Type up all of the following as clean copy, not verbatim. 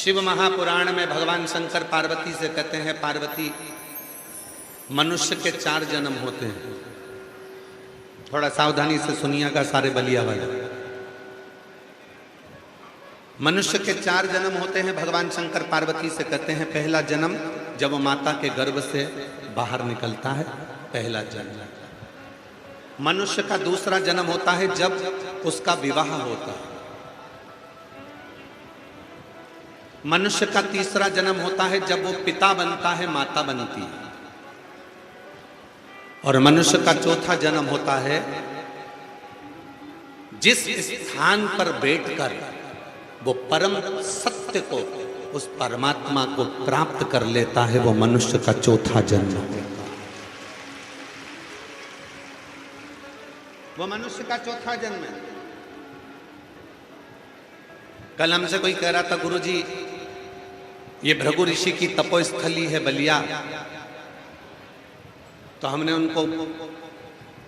शिव महापुराण में भगवान शंकर पार्वती से कहते हैं, पार्वती मनुष्य के 4 जन्म होते हैं। थोड़ा सावधानी से सुनिएगा सारे बलिया वाले। मनुष्य के 4 जन्म होते हैं। भगवान शंकर पार्वती से कहते हैं, पहला जन्म जब वो माता के गर्भ से बाहर निकलता है, पहला जन्म। मनुष्य का दूसरा जन्म होता है जब उसका विवाह होता है। मनुष्य का तीसरा जन्म होता है जब वो पिता बनता है, माता बनती है। और मनुष्य का चौथा जन्म होता है जिस स्थान पर बैठकर वो परम सत्य को, उस परमात्मा को प्राप्त कर लेता है, वो मनुष्य का चौथा जन्म होता है। वो मनुष्य का चौथा जन्म है। कल हमसे कोई कह रहा था, गुरुजी ये भृगु ऋषि की तपोस्थली है बलिया। तो हमने उनको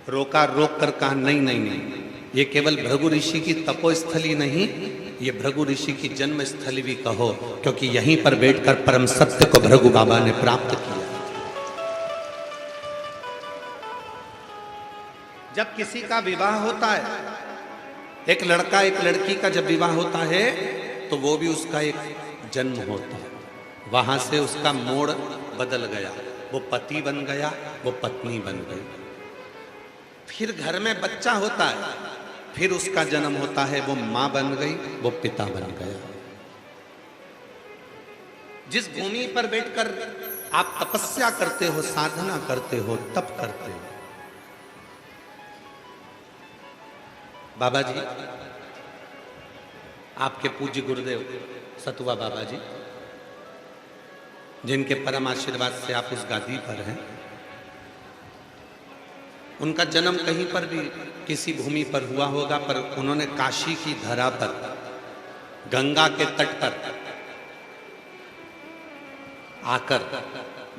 रोक कर कहा, नहीं नहीं नहीं, ये केवल भृगु ऋषि की तपोस्थली नहीं, ये भृगु ऋषि की जन्म स्थली भी कहो, क्योंकि यहीं पर बैठकर परम सत्य को भृगु बाबा ने प्राप्त किया। जब किसी का विवाह होता है, एक लड़का एक लड़की का जब विवाह होता है, तो वो भी उसका एक जन्म होता है। वहां से उसका मोड़ बदल गया, वो पति बन गया, वो पत्नी बन गई। फिर घर में बच्चा होता है, फिर उसका जन्म होता है, वो मां बन गई, वो पिता बन गया। जिस भूमि पर बैठकर आप तपस्या करते हो, साधना करते हो, तप करते हो, बाबा जी, आपके पूज्य गुरुदेव सतुआ बाबा जी, जिनके परम आशीर्वाद से आप उस गादी पर हैं, उनका जन्म कहीं पर भी किसी भूमि पर हुआ होगा, पर उन्होंने काशी की धरा पर, गंगा के तट पर आकर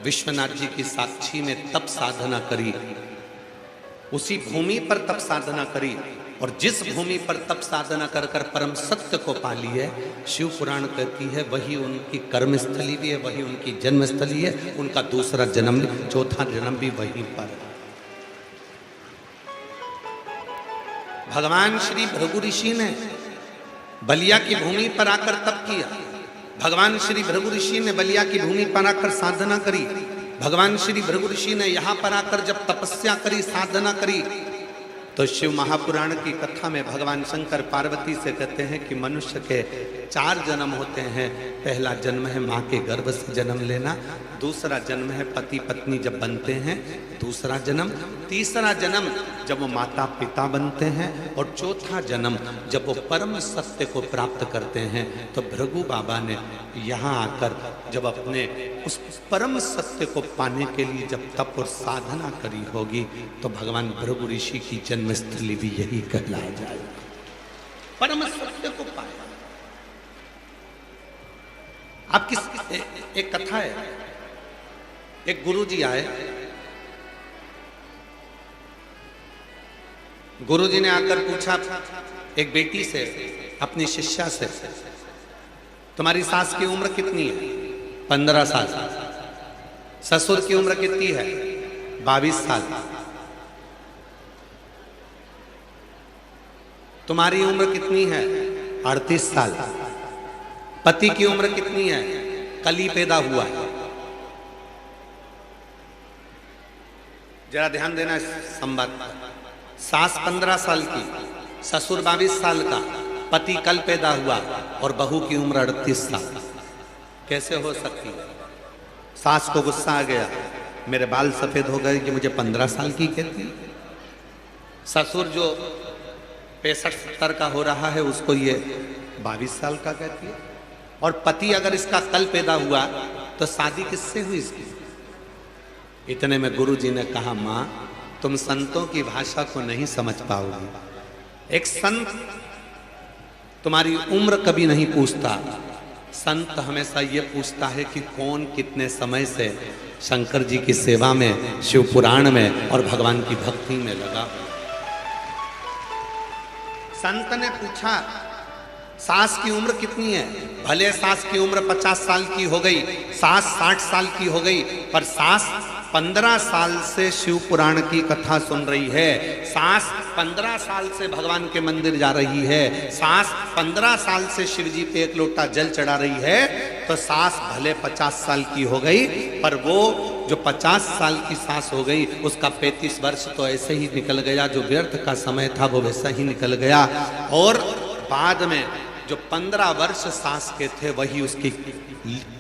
विश्वनाथ जी की साक्षी में तप साधना करी। उसी भूमि पर तप साधना करी, और जिस भूमि पर तप साधना कर कर परम सत्य को पा ली है, शिव पुराण कहती है, वही उनकी कर्म स्थली भी है, वही उनकी जन्म स्थली है। उनका दूसरा जन्म, चौथा जन्म भी वहीं पर। भगवान श्री भृगु ऋषि ने बलिया की भूमि पर आकर तप किया। भगवान श्री भृगु ऋषि ने बलिया की भूमि पर आकर साधना करी। भगवान श्री भृगु ऋषि ने यहां पर आकर जब तपस्या करी, साधना करी, तो शिव महापुराण की कथा में भगवान शंकर पार्वती से कहते हैं कि मनुष्य के 4 जन्म होते हैं। पहला जन्म है माँ के गर्भ से जन्म लेना, दूसरा जन्म है पति पत्नी जब बनते हैं, दूसरा जन्म, तीसरा जन्म जब वो माता पिता बनते हैं, और चौथा जन्म जब वो परम सत्य को प्राप्त करते हैं। तो भृगु बाबा ने यहाँ आकर जब अपने उस परम सत्य को पाने के लिए जब तप और साधना करी होगी, तो भगवान भृगु ऋषि की जन्मस्थली भी यही कहलाया जाएगा। परम सत्य को पाया। आप किस एक कथा है, एक गुरुजी आए, गुरुजी ने आकर पूछा एक बेटी से, अपनी शिष्या से, तुम्हारी सास की उम्र कितनी है? 15 साल। ससुर की उम्र कितनी है? 22 साल। तुम्हारी उम्र कितनी है? 38 साल। पति की उम्र कितनी है? कल ही पैदा हुआ है। जरा ध्यान देना इस संवाद पर। सास 15 साल की, ससुर 22 साल का, पति कल पैदा हुआ, और बहू की उम्र 38 साल। कैसे हो सकती है? सास को गुस्सा आ गया, मेरे बाल सफेद हो गए कि मुझे 15 साल की कहती। ससुर जो 65-70 का हो रहा है, उसको ये 22 साल का कहती है। और पति अगर इसका कल पैदा हुआ, तो शादी किससे हुई इसकी? इतने में गुरु जी ने कहा, माँ तुम संतों की भाषा को नहीं समझ पाओगी। एक संत तुम्हारी उम्र कभी नहीं पूछता, संत हमेशा ये पूछता है कि कौन कितने समय से शंकर जी की सेवा में, शिव पुराण में और भगवान की भक्ति में लगा। संत ने पूछा, सास की उम्र कितनी है? भले सास की उम्र 50 साल की हो गई, सास 60 साल की हो गई, पर सास 15 साल से शिव पुराण की कथा सुन रही है, सास 15 साल से भगवान के मंदिर जा रही है, सास 15 साल से शिव जी पे एक लोटा जल चढ़ा रही है, तो सास भले 50 साल की हो गई, पर वो जो 50 साल की सास हो गई उसका 35 वर्ष तो ऐसे ही निकल गया, जो व्यर्थ का समय था वो वैसा ही निकल गया। और बाद में जो 15 वर्ष सास के थे वही उसकी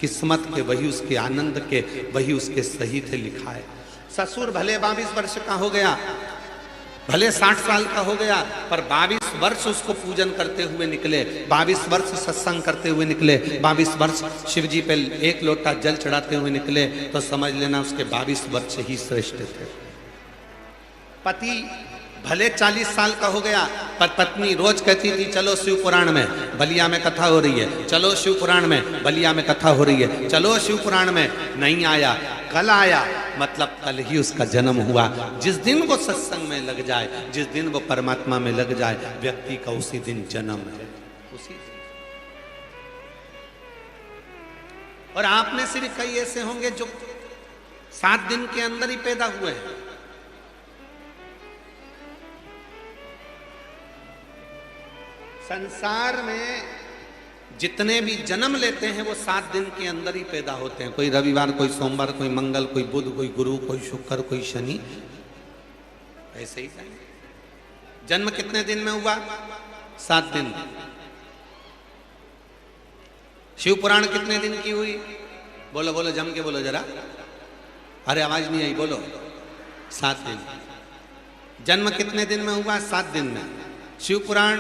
किस्मत के, वही उसके आनंद के, वही उसके सही थे लिखा है। ससुर भले 22 वर्ष का हो गया, भले 60 साल का हो गया, पर 22 वर्ष उसको पूजन करते हुए निकले, 22 वर्ष सत्संग करते हुए निकले, 22 वर्ष शिव जी पे एक लोटा जल चढ़ाते हुए निकले, तो समझ लेना उसके 22 वर्ष ही श्रेष्ठ थे। पति भले 40 साल का हो गया, पर पत्नी रोज कहती थी चलो शिव पुराण में, बलिया में कथा हो रही है, चलो शिव पुराण में, बलिया में कथा हो रही है, चलो शिव पुराण में। नहीं आया, कल आया, मतलब कल ही उसका जन्म हुआ। जिस दिन वो सत्संग में लग जाए, जिस दिन वो परमात्मा में लग जाए, व्यक्ति का उसी दिन जन्म है, उसी दिन। और आप में से भी कई ऐसे होंगे जो 7 दिन के अंदर ही पैदा हुए हैं। संसार में जितने भी जन्म लेते हैं वो 7 दिन के अंदर ही पैदा होते हैं। कोई रविवार, कोई सोमवार, कोई मंगल, कोई बुध, कोई गुरु, कोई शुक्र, कोई शनि, ऐसे ही जन्म कितने दिन में हुआ? 7 दिन। शिव पुराण कितने दिन की हुई? बोलो बोलो, जम के बोलो जरा, अरे आवाज नहीं आई, बोलो। 7 दिन। जन्म कितने दिन में हुआ? 7 दिन में। शिव पुराण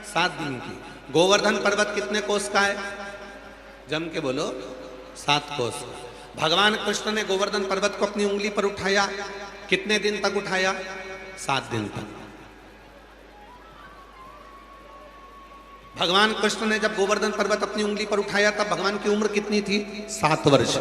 7 दिन की। गोवर्धन पर्वत कितने कोस का है? जम के बोलो, 7 कोस। भगवान कृष्ण ने गोवर्धन पर्वत को अपनी उंगली पर उठाया, कितने दिन तक उठाया? 7 दिन तक। भगवान कृष्ण ने जब गोवर्धन पर्वत अपनी उंगली पर उठाया तब भगवान की उम्र कितनी थी? 7 वर्ष।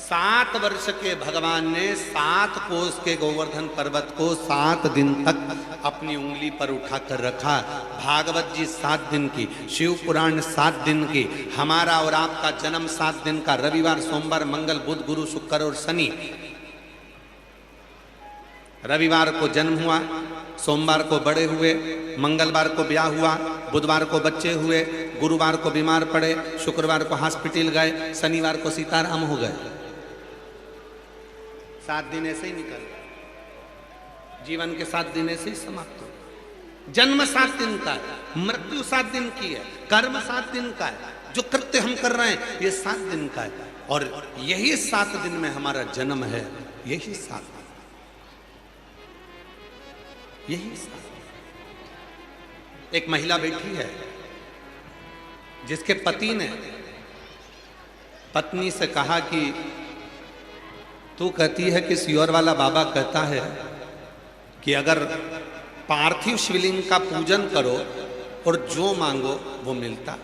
7 वर्ष के भगवान ने 7 कोस के गोवर्धन पर्वत को 7 दिन तक अपनी उंगली पर उठाकर रखा। भागवत जी 7 दिन की, शिव पुराण 7 दिन की, हमारा और आपका जन्म 7 दिन का, रविवार, सोमवार, मंगल, बुध, गुरु, शुक्र और शनि। रविवार को जन्म हुआ, सोमवार को बड़े हुए, मंगलवार को ब्याह हुआ, बुधवार को बच्चे हुए, गुरुवार को बीमार पड़े, शुक्रवार को हॉस्पिटल गए, शनिवार को सीताराम हो गए। 7 दिन ऐसे ही निकल गए, जीवन के 7 दिन ऐसे ही समाप्त हो। जन्म 7 दिन का है, मृत्यु 7 दिन की है, कर्म 7 दिन का है, जो कृत्य हम कर रहे हैं ये 7 दिन का है, और यही 7 दिन में हमारा जन्म है। यही 7, यही 7। एक महिला बैठी है जिसके पति ने पत्नी से कहा कि तू कहती है कि सियोर वाला बाबा कहता है कि अगर पार्थिव शिवलिंग का पूजन करो और जो मांगो वो मिलता।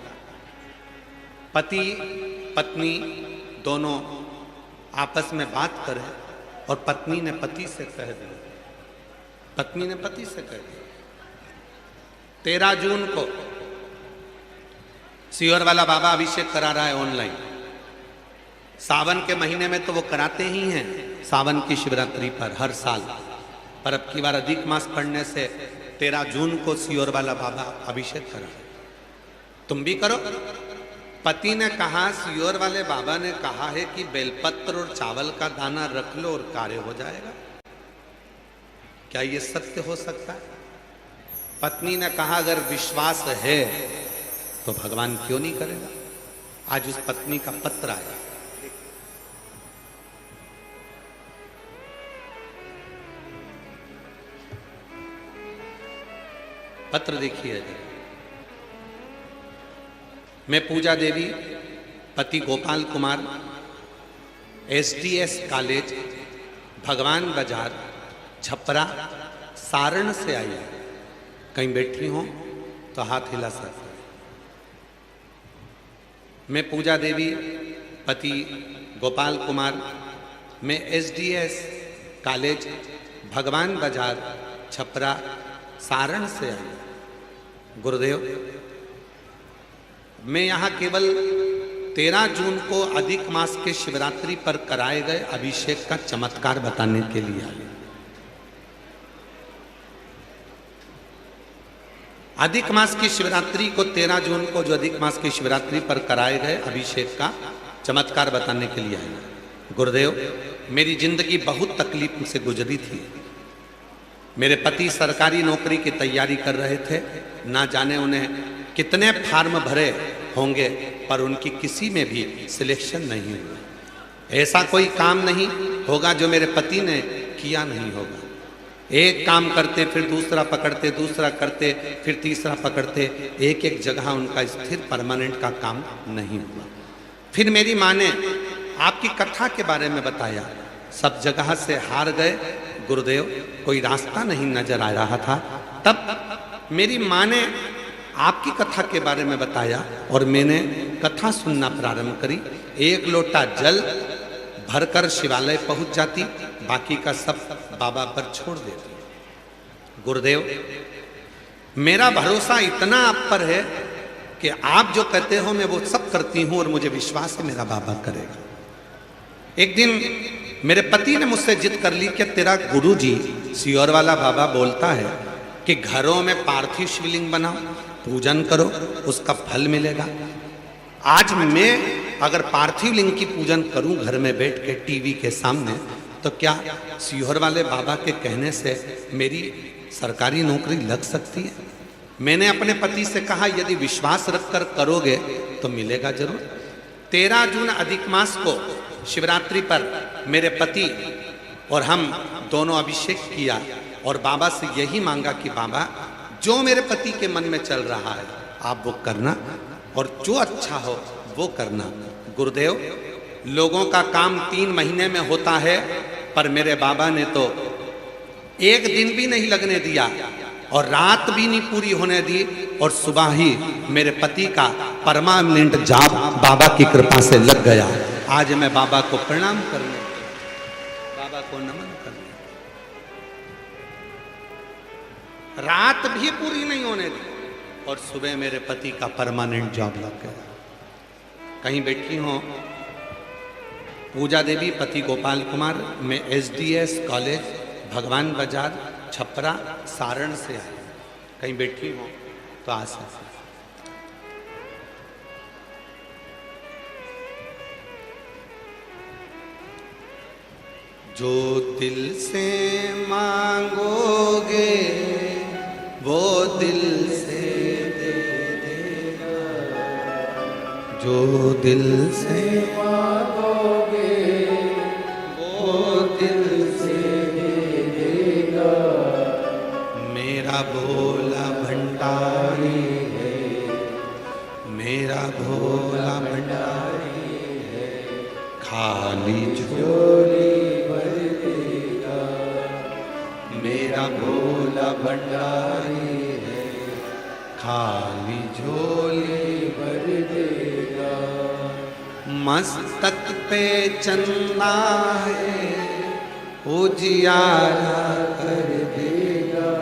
पति पत्नी दोनों आपस में बात करें और पत्नी ने पति से कह दिया, पत्नी ने पति से कह दिया 13 जून को सियोर वाला बाबा अभिषेक करा रहा है ऑनलाइन। सावन के महीने में तो वो कराते ही हैं, सावन की शिवरात्रि पर हर साल, पर अब की बार अधिक मास पढ़ने से 13 जून को सियोर वाला बाबा अभिषेक करा। तुम भी करो। पति ने कहा, सियोर वाले बाबा ने कहा है कि बेलपत्र और चावल का दाना रख लो और कार्य हो जाएगा। क्या ये सत्य हो सकता है? पत्नी ने कहा, अगर विश्वास है तो भगवान क्यों नहीं करेगा। आज उस पत्नी का पत्र आया। पत्र देखिए। मैं पूजा देवी, पति गोपाल कुमार, एसडीएस कॉलेज, भगवान बाजार, छपरा, सारण से आई। कहीं बैठी हो तो हाथ हिला सकते। मैं पूजा देवी, पति गोपाल कुमार, मैं एसडीएस कॉलेज, भगवान बाजार, छपरा, सारण से आई। गुरुदेव, मैं यहाँ केवल 13 जून को अधिक मास के शिवरात्रि पर कराए गए अभिषेक का चमत्कार बताने के लिए आए। अधिक मास की शिवरात्रि को 13 जून को जो अधिक मास की शिवरात्रि पर कराए गए अभिषेक का चमत्कार बताने के लिए आए। गुरुदेव, मेरी जिंदगी बहुत तकलीफ से गुजरी थी। मेरे पति सरकारी नौकरी की तैयारी कर रहे थे। ना जाने उन्हें कितने फार्म भरे होंगे, पर उनकी किसी में भी सिलेक्शन नहीं हुआ। ऐसा कोई काम नहीं होगा जो मेरे पति ने किया नहीं होगा। एक काम करते, फिर दूसरा पकड़ते, दूसरा करते, फिर तीसरा पकड़ते, एक एक जगह उनका स्थिर परमानेंट का काम नहीं हुआ। फिर मेरी माँ ने आपकी कथा के बारे में बताया। सब जगह से हार गए गुरुदेव, कोई रास्ता नहीं नजर आ रहा था। तब मेरी माँ ने आपकी कथा के बारे में बताया और मैंने कथा सुनना प्रारंभ करी। एक लोटा जल भरकर शिवालय पहुंच जाती, बाकी का सब बाबा पर छोड़ देती। गुरुदेव, मेरा भरोसा इतना आप पर है कि आप जो कहते हो मैं वो सब करती हूं और मुझे विश्वास है मेरा बाबा करेगा। एक दिन मेरे पति ने मुझसे जिद कर ली कि तेरा गुरुजी सियोर वाला बाबा बोलता है कि घरों में पार्थिव शिवलिंग बनाओ, पूजन करो, उसका फल मिलेगा। आज मैं अगर पार्थिव लिंग की पूजन करूं घर में बैठ के टीवी के सामने, तो क्या सियोर वाले बाबा के कहने से मेरी सरकारी नौकरी लग सकती है? मैंने अपने पति से कहा यदि विश्वास रखकर करोगे तो मिलेगा जरूर। 13 जून अधिक मास को शिवरात्रि पर मेरे पति और हम दोनों अभिषेक किया और बाबा से यही मांगा कि बाबा जो मेरे पति के मन में चल रहा है आप वो करना और जो अच्छा हो वो करना। गुरुदेव, लोगों का काम 3 महीने में होता है, पर मेरे बाबा ने तो एक दिन भी नहीं लगने दिया और रात भी नहीं पूरी होने दी और सुबह ही मेरे पति का परमानेंट जॉब बाबा की कृपा से लग गया। आज मैं बाबा को प्रणाम करने, बाबा को नमन करने, रात भी पूरी नहीं होने दी और सुबह मेरे पति का परमानेंट जॉब लग गया। कहीं बैठी हो पूजा देवी, पति गोपाल कुमार, मैं SDS कॉलेज भगवान बाजार छपरा सारण से आई। कहीं बैठी हो तो आ सकते। जो दिल से मांगोगे वो दिल से दे देगा, जो दिल से मांगोगे वो दिल से दे देगा। मेरा भोला भंडारी है, मेरा भोला भंडारी है, खाली झोली मेरा भोला भंडारी है, खाली झोली भर देगा। मस्तक पे चंदा है उजियारा कर देगा,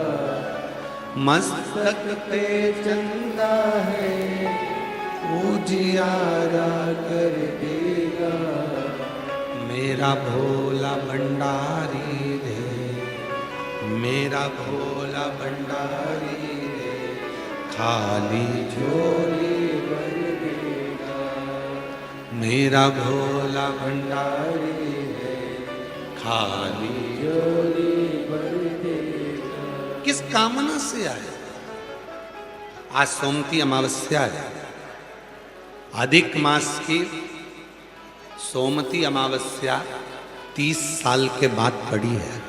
मस्तक पे चंदा है उजियारा कर देगा। मेरा भोला भंडारी है, मेरा भोला भंडारी है, खाली झोली भर देगा। मेरा भोला भंडारी है, खाली झोली भर देगा। किस कामना से आए? आज सोमती अमावस्या है। अधिक मास की सोमती अमावस्या 30 साल के बाद पड़ी है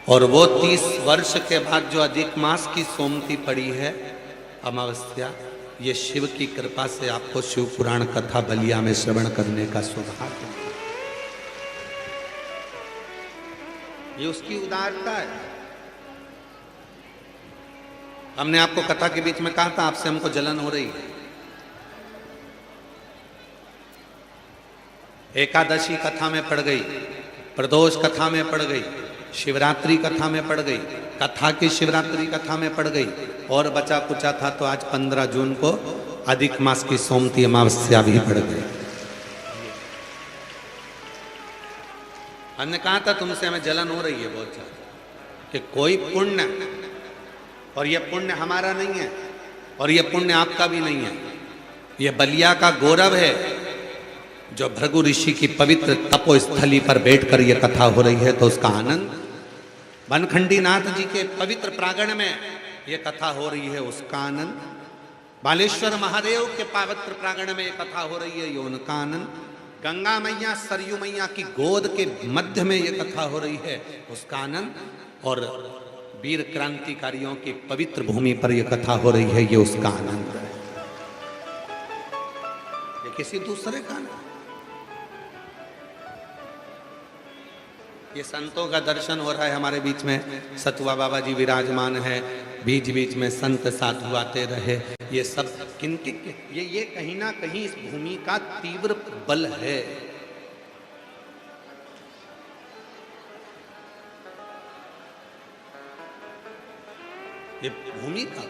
और वो 30 वर्ष के बाद जो अधिक मास की सोमती पड़ी है अमावस्या, ये शिव की कृपा से आपको शिव पुराण कथा बलिया में श्रवण करने का सौभाग्य, ये उसकी उदारता है। हमने आपको कथा के बीच में कहा था आपसे हमको जलन हो रही है। एकादशी कथा में पड़ गई, प्रदोष कथा में पड़ गई, शिवरात्रि कथा में पड़ गई, कथा की शिवरात्रि कथा में पड़ गई और बचा कुचा था तो आज 15 जून को अधिक मास की सोमती अमावस्या भी बढ़ गई। हमने कहा था तुमसे हमें जलन हो रही है बहुत ज्यादा कि कोई पुण्य, और ये पुण्य हमारा नहीं है और ये पुण्य आपका भी नहीं है, ये बलिया का गौरव है जो भृगु ऋषि की पवित्र तपोस्थली पर बैठकर ये कथा हो रही है। तो उसका आनंद, बनखंडी नाथ जी के पवित्र प्रांगण में ये कथा हो रही है, उसका आनंद, बालेश्वर महादेव के पवित्र प्रांगण में ये कथा हो रही है, ये उनका आनंद, गंगा मैया सरयू मैया की गोद के मध्य में ये कथा हो रही है, उसका आनंद, और वीर क्रांतिकारियों की पवित्र भूमि पर यह कथा हो रही है, ये उसका आनंद है। ये किसी दूसरे का नहीं। ये संतों का दर्शन हो रहा है हमारे बीच में, सतुआ बाबा जी विराजमान है, बीच बीच में संत साधु आते रहे, ये सब किनके, ये कहीं ना कहीं इस भूमि का तीव्र बल है। ये भूमि का,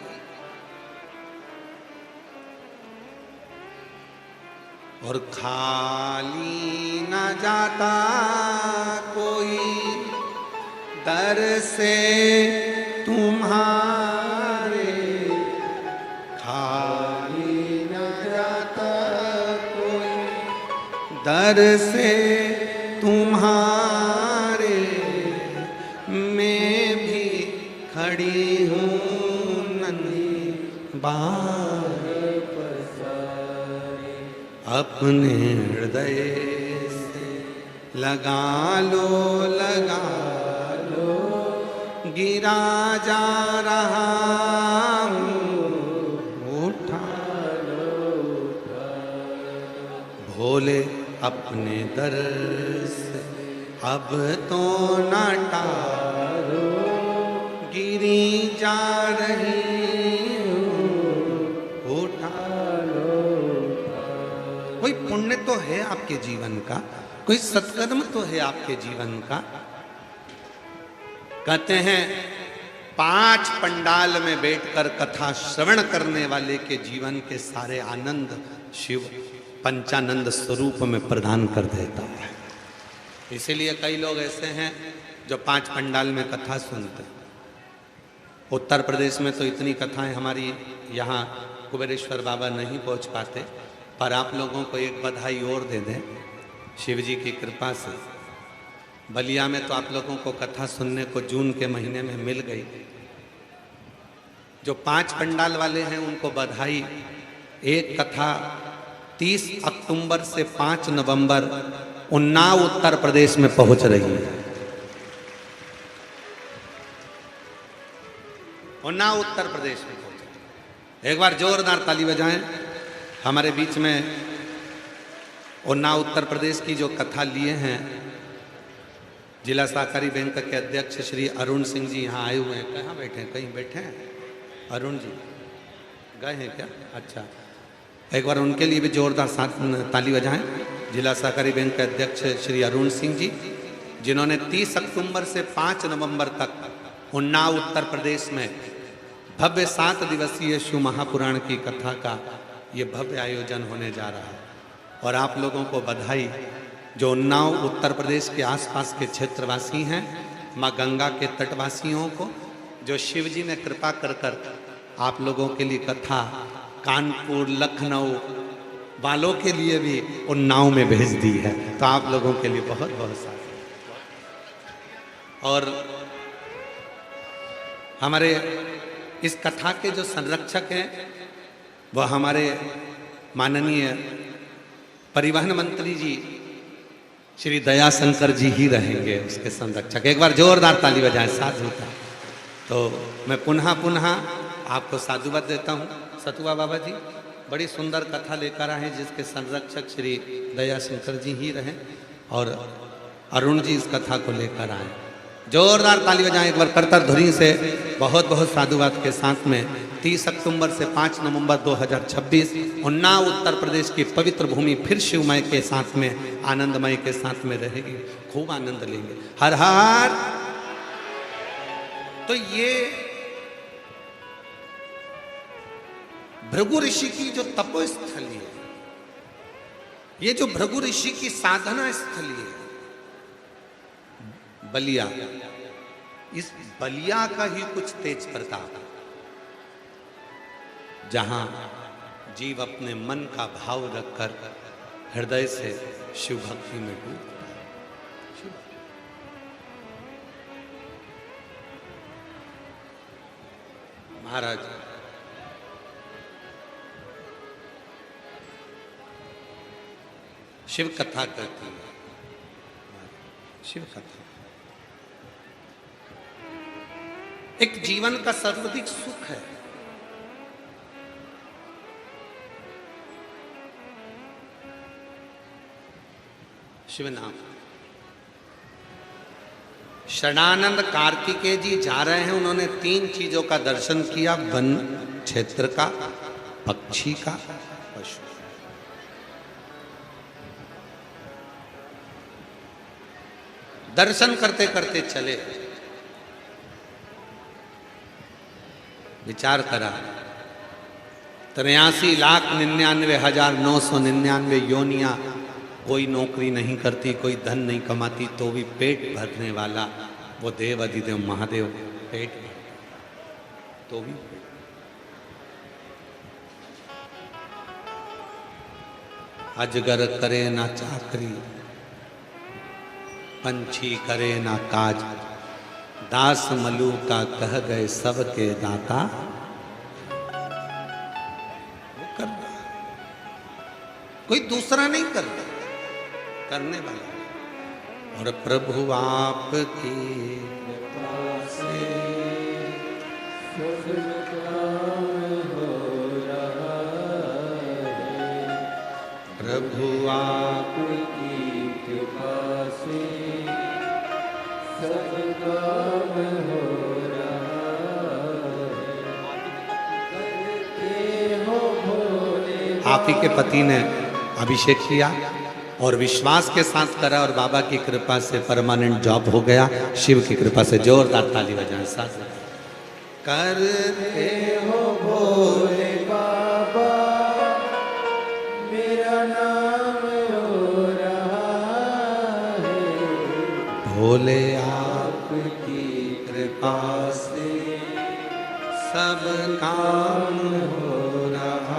और खाली न जाता कोई दर से तुम्हारे, खाली न जाता कोई दर से तुम्हारे, मैं भी खड़ी हूँ नन्ही बार पसारे, अपने हृदय से लगा लो गिरा जा रहा हूँ, उठा लो भोले अपने दर से, अब तो न टारो, गिरी जा रही हूँ, उठा लो। कोई पुण्य तो है आपके जीवन का, कोई सत्कर्म तो है आपके जीवन का। कहते हैं 5 पंडाल में बैठकर कथा श्रवण करने वाले के जीवन के सारे आनंद शिव पंचानंद स्वरूप में प्रदान कर देता है। इसीलिए कई लोग ऐसे हैं जो 5 पंडाल में कथा सुनते हैं। उत्तर प्रदेश में तो इतनी कथाएं हमारी यहाँ कुबेरेश्वर बाबा नहीं पहुँच पाते, पर आप लोगों को एक बधाई और दे दें शिव जी की कृपा से। बलिया में तो आप लोगों को कथा सुनने को जून के महीने में मिल गई। जो 5 पंडाल वाले हैं उनको बधाई। एक कथा 30 अक्टूबर से 5 नवंबर उन्नाव उत्तर प्रदेश में पहुंच रही है। उन्नाव उत्तर प्रदेश में पहुंच रही है। एक बार जोरदार ताली बजाएं हमारे बीच में। उन्नाव उत्तर प्रदेश की जो कथा लिए हैं जिला सहकारी बैंक के अध्यक्ष श्री अरुण सिंह जी यहाँ आए हुए हैं। कहाँ बैठे हैं? कहीं बैठे हैं अरुण जी? गए हैं क्या? अच्छा, एक बार उनके लिए भी जोरदार साथ ताली बजाएं। जिला सहकारी बैंक के अध्यक्ष श्री अरुण सिंह जी, जिन्होंने 30 अक्टूबर से 5 नवंबर तक उन्नाव उत्तर प्रदेश में भव्य 7 दिवसीय शिव महापुराण की कथा का ये भव्य आयोजन होने जा रहा है। और आप लोगों को बधाई जो उन्नाव उत्तर प्रदेश के आसपास के क्षेत्रवासी हैं, माँ गंगा के तटवासियों को, जो शिव जी ने कृपा कर कर आप लोगों के लिए कथा कानपुर लखनऊ वालों के लिए भी उन्नाव में भेज दी है। तो आप लोगों के लिए बहुत बहुत सारा। और हमारे इस कथा के जो संरक्षक हैं वह हमारे माननीय परिवहन मंत्री जी श्री दयाशंकर जी ही रहेंगे उसके संरक्षक। एक बार जोरदार ताली बजाएं साधु का। तो मैं पुनः आपको साधुवाद देता हूँ। सतुआ बाबा जी बड़ी सुंदर कथा लेकर आए जिसके संरक्षक श्री दयाशंकर जी ही रहे और अरुण जी इस कथा को लेकर आए। जोरदार ताली बजाएं एक बार करतर ध्वनि से। बहुत बहुत साधुवाद के साथ में 30 अक्टूबर से 5 नवंबर 2026 उन्नाव उत्तर प्रदेश की पवित्र भूमि फिर शिवमय के साथ में आनंदमय के साथ में रहेगी। खूब आनंद लेंगे। हर हर। तो ये भृगु ऋषि की जो तपोस्थली है, ये जो भृगु ऋषि की साधना स्थली है बलिया, इस बलिया का ही कुछ तेज प्रताप, जहां जीव अपने मन का भाव रखकर हृदय से शिव भक्ति में डूबता है। महाराज शिव कथा करती है, शिव कथा एक जीवन का सर्वाधिक सुख है। शिव नाम। शरणानंद कार्तिकेय जी जा रहे हैं, उन्होंने 3 चीजों का दर्शन किया, वन क्षेत्र का, पक्षी का, पशु। दर्शन करते करते चले, विचार करा 83,99,999 योनियां, कोई नौकरी नहीं करती, कोई धन नहीं कमाती, तो भी पेट भरने वाला वो देव अधिदेव महादेव पेट भर, तो भी अजगर करे ना चाकरी, पंछी करे ना काज, दास मलू का कह गए सबके दाता। वो कर रहा, कोई दूसरा नहीं कर रहा, करने वाला। और प्रभु आपकी कृपा से सब काम हो रहा है, प्रभु आपकी कृपा से सब काम हो रहा है। आप ही के पति ने अभिषेक किया और विश्वास के साथ करा, और बाबा की कृपा से परमानेंट जॉब हो गया। शिव की कृपा से जोरदार ताली बजाएं साथ। करते हो भोले बाबा, मेरा नाम हो रहा है, भोले आपकी कृपा से सब काम हो रहा है,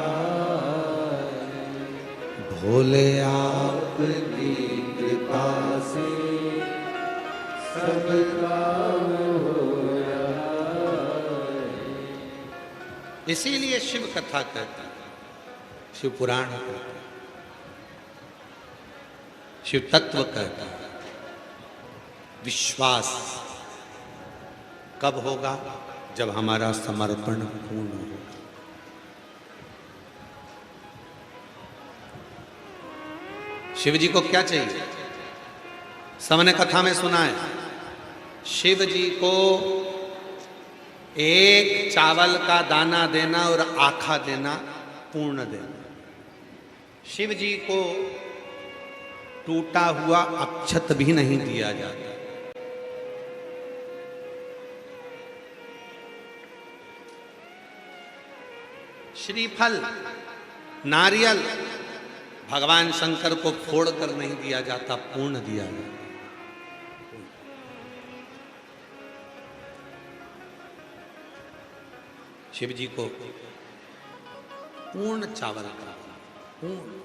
भोले आपकी कृपा से सब काम हो रहा है। इसीलिए शिव कथा कहते हैं, शिव पुराण कहते हैं, शिव तत्व कहते हैं। विश्वास कब होगा? जब हमारा समर्पण पूर्ण होगा। शिव जी को क्या चाहिए? सबने कथा में सुना है, शिव जी को एक चावल का दाना देना और आखा देना, पूर्ण देना। शिव जी को टूटा हुआ अक्षत भी नहीं दिया जाता। श्रीफल, नारियल भगवान शंकर को फोड़कर नहीं दिया जाता, पूर्ण दिया जाता। शिव जी को पूर्ण चावल का, पूर्ण।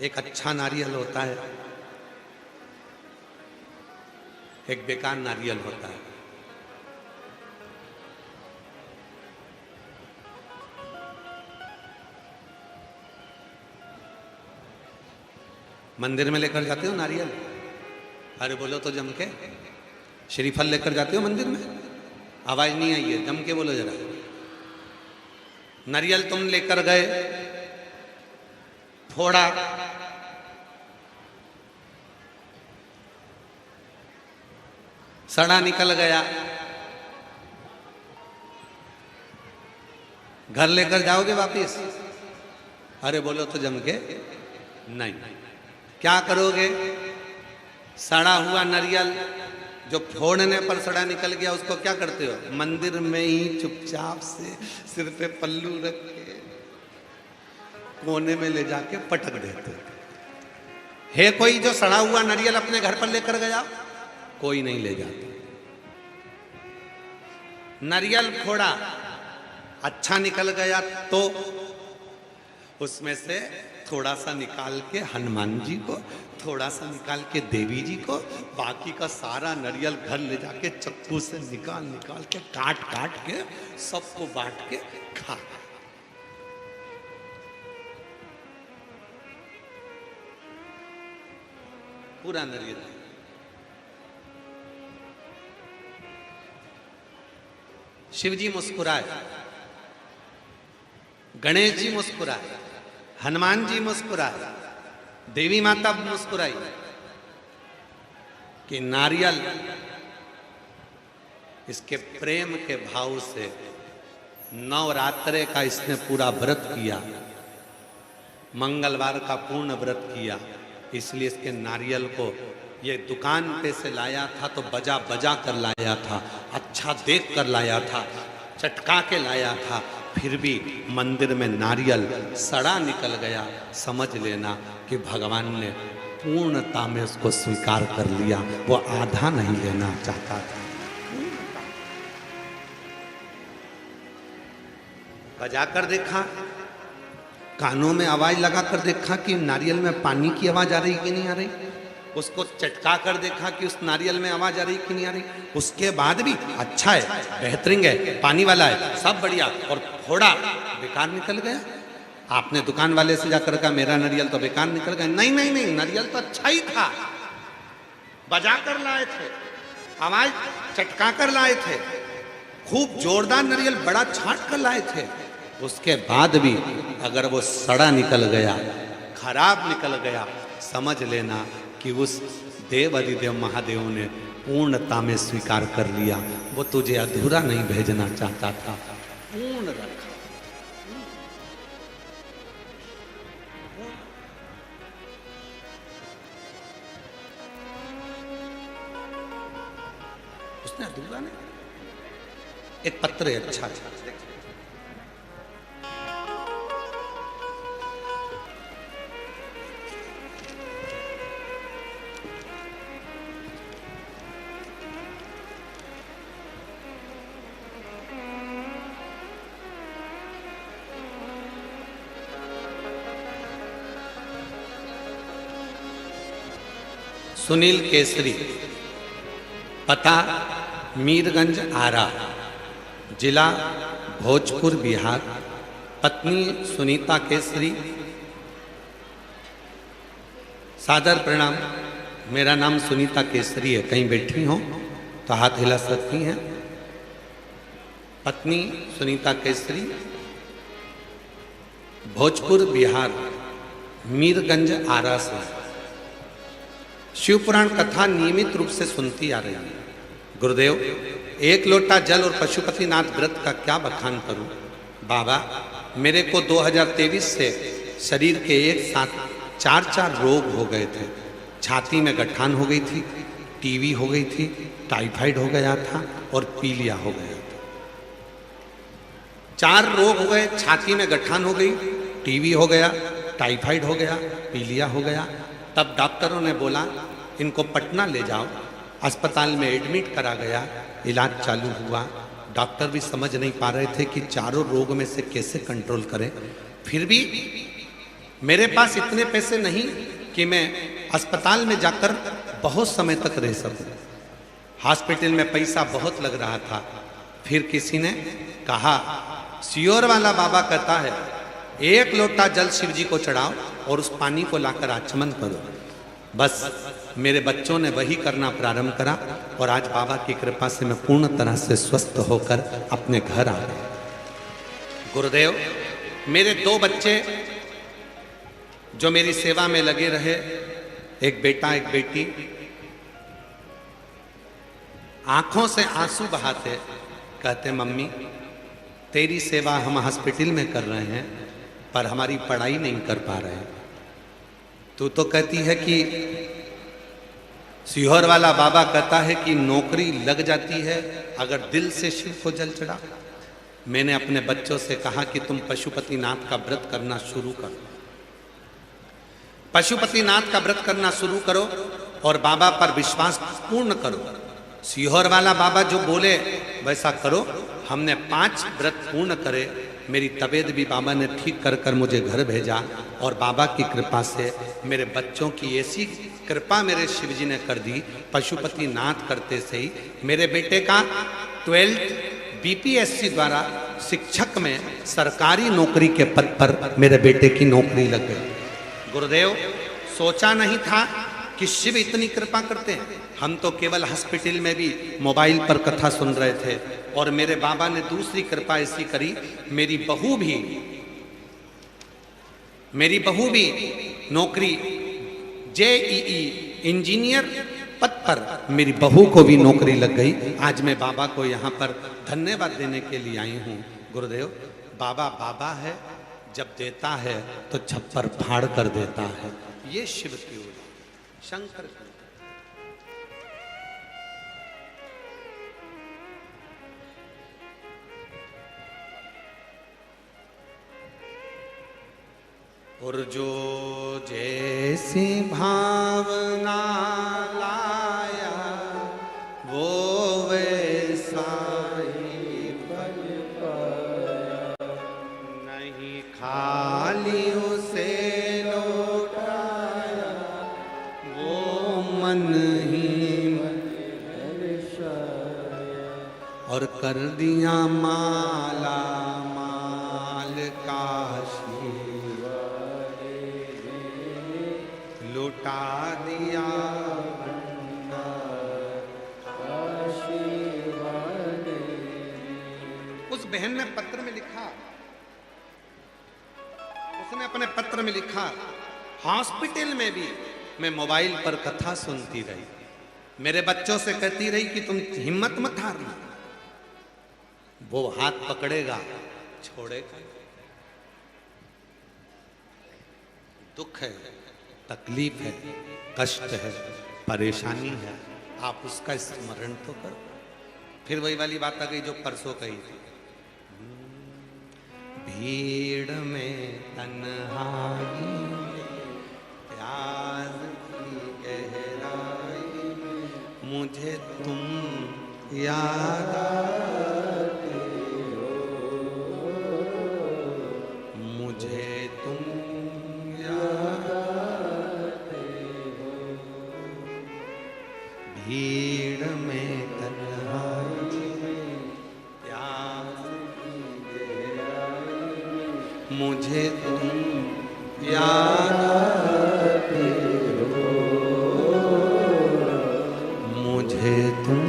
एक अच्छा नारियल होता है, एक बेकार नारियल होता है। मंदिर में लेकर जाते हो नारियल? अरे बोलो तो जम के। श्रीफल लेकर जाते हो मंदिर में? आवाज नहीं आई है, जम के बोलो जरा। नारियल तुम लेकर गए, फोड़ा, सड़ा निकल गया, घर लेकर जाओगे वापिस? अरे बोलो तो जम के नहीं। क्या करोगे? सड़ा हुआ नारियल जो फोड़ने पर सड़ा निकल गया उसको क्या करते हो? मंदिर में ही चुपचाप से सिर पे पल्लू रख के कोने में ले जाके पटक देते हो। है कोई जो सड़ा हुआ नारियल अपने घर पर लेकर गया? कोई नहीं ले जाता। नारियल फोड़ा, अच्छा निकल गया तो उसमें से थोड़ा सा निकाल के हनुमान जी को, थोड़ा सा निकाल के देवी जी को, बाकी का सारा नारियल घर ले जाके चक्कू से निकाल निकाल के काट काट के सबको बांट के खा। पूरा नारियल। शिव जी मुस्कुराए, गणेश जी मुस्कुराए, हनुमान जी मुस्कुराए, देवी माता मुस्कुराई कि नारियल इसके प्रेम के भाव से नवरात्रे का इसने पूरा व्रत किया, मंगलवार का पूर्ण व्रत किया, इसलिए इसके नारियल को ये दुकान पे से लाया था तो बजा बजा कर लाया था, अच्छा देख कर लाया था, चटका के लाया था, फिर भी मंदिर में नारियल सड़ा निकल गया। समझ लेना कि भगवान ने पूर्णता में उसको स्वीकार कर लिया, वो आधा नहीं लेना चाहता था। बजा कर देखा, कानों में आवाज लगा कर देखा कि नारियल में पानी की आवाज आ रही कि नहीं आ रही, उसको चटका कर देखा कि उस नारियल में आवाज आ रही कि नहीं आ रही, उसके बाद भी अच्छा है, बेहतरीन है, पानी वाला है, सब बढ़िया, और थोड़ा बेकार निकल गया। आपने दुकान वाले से जाकर कहा मेरा नारियल तो बेकार निकल गया? नहीं नहीं नहीं, नारियल तो अच्छा ही था, बजा कर लाए थे, आवाज चटका कर लाए थे, खूब जोरदार नारियल बड़ा छाट कर लाए थे, उसके बाद भी अगर वो सड़ा निकल गया, खराब निकल गया, समझ लेना कि उस देव अधिदेव महादेव ने पूर्णता में स्वीकार कर लिया, वो तुझे अधूरा नहीं भेजना चाहता था, पूर्ण रखा। उसने अधूरा नहीं। एक पत्र है अच्छा अच्छा, सुनील केसरी, पता मीरगंज आरा, जिला भोजपुर बिहार, पत्नी सुनीता केसरी। सादर प्रणाम, मेरा नाम सुनीता केसरी है, कहीं बैठी हो तो हाथ हिला सकती हैं। पत्नी सुनीता केसरी, भोजपुर बिहार, मीरगंज आरा से शिव पुराण कथा नियमित रूप से सुनती आ रही है। गुरुदेव, एक लोटा जल और पशुपतिनाथ व्रत का क्या बखान करूं? बाबा, मेरे को 2023 से शरीर के एक साथ 4 रोग हो गए थे। छाती में गठान हो गई थी, टीवी हो गई थी, टाइफाइड हो गया था और पीलिया हो गया था। 4 रोग हो गए, छाती में गठान हो गई, टीवी हो गया, टाइफाइड हो गया, पीलिया हो गया। तब डॉक्टरों ने बोला इनको पटना ले जाओ, अस्पताल में एडमिट करा गया, इलाज चालू हुआ। डॉक्टर भी समझ नहीं पा रहे थे कि चारों रोग में से कैसे कंट्रोल करें। फिर भी मेरे पास इतने पैसे नहीं कि मैं अस्पताल में जाकर बहुत समय तक रह सकूं। हॉस्पिटल में पैसा बहुत लग रहा था। फिर किसी ने कहा, सियोर वाला बाबा कहता है 1 लोटा जल शिव जी को चढ़ाओ और उस पानी को लाकर आचमन करो। बस मेरे बच्चों ने वही करना प्रारंभ करा और आज बाबा की कृपा से मैं पूर्ण तरह से स्वस्थ होकर अपने घर आ गया। गुरुदेव, मेरे 2 बच्चे जो मेरी सेवा में लगे रहे, एक बेटा एक बेटी, आंखों से आंसू बहाते कहते मम्मी तेरी सेवा हम हॉस्पिटल में कर रहे हैं पर हमारी पढ़ाई नहीं कर पा रहे हैं। तू तो कहती है कि सीहोर वाला बाबा कहता है कि नौकरी लग जाती है अगर दिल से शिव को जल चढ़ा। मैंने अपने बच्चों से कहा कि तुम पशुपतिनाथ का व्रत करना शुरू करो, पशुपतिनाथ का व्रत करना शुरू करो और बाबा पर विश्वास पूर्ण करो। सीहोर वाला बाबा जो बोले वैसा करो। हमने 5 व्रत पूर्ण करे, मेरी तबीयत भी बाबा ने ठीक कर कर मुझे घर भेजा और बाबा की कृपा से मेरे बच्चों की ऐसी कृपा मेरे शिवजी ने कर दी। पशुपतिनाथ करते से ही मेरे बेटे का 12th बीपीएससी द्वारा शिक्षक में सरकारी नौकरी के पद पर मेरे बेटे की नौकरी लग गई। गुरुदेव, सोचा नहीं था कि शिव इतनी कृपा करते हैं। हम तो केवल हॉस्पिटल में भी मोबाइल पर कथा सुन रहे थे और मेरे बाबा ने दूसरी कृपा ऐसी करी, मेरी बहू भी नौकरी जेईई इंजीनियर पद पर मेरी बहू को भी नौकरी लग गई। आज मैं बाबा को यहाँ पर धन्यवाद देने के लिए आई हूँ। गुरुदेव, बाबा बाबा है, जब देता है तो छप्पर फाड़ कर देता है। ये शिव की ओर शंकर की। और जो जैसी भावना लाया वो वैसा ही फल पाया। नहीं खाली उसे लौटाया वो मन ही मन और कर दिया माला माल काशी, लुटा दिया उस बहन ने पत्र में लिखा, उसने अपने पत्र में लिखा, हॉस्पिटल में भी मैं मोबाइल पर कथा सुनती रही, मेरे बच्चों से कहती रही कि तुम हिम्मत मत हारना, वो हाथ पकड़ेगा छोड़ेगा। दुख है, तकलीफ है, कष्ट है, परेशानी है, आप उसका स्मरण तो करो। फिर वही वाली बात आ गई जो परसों कही थी, भीड़ में तन्हाई प्यार की गहराई मुझे तुम याद आते हो, मुझे तुम याद आते हो। भीड़ में तन्हाई प्यार की गहराई मुझे तुम याद आते हो, मुझे तुम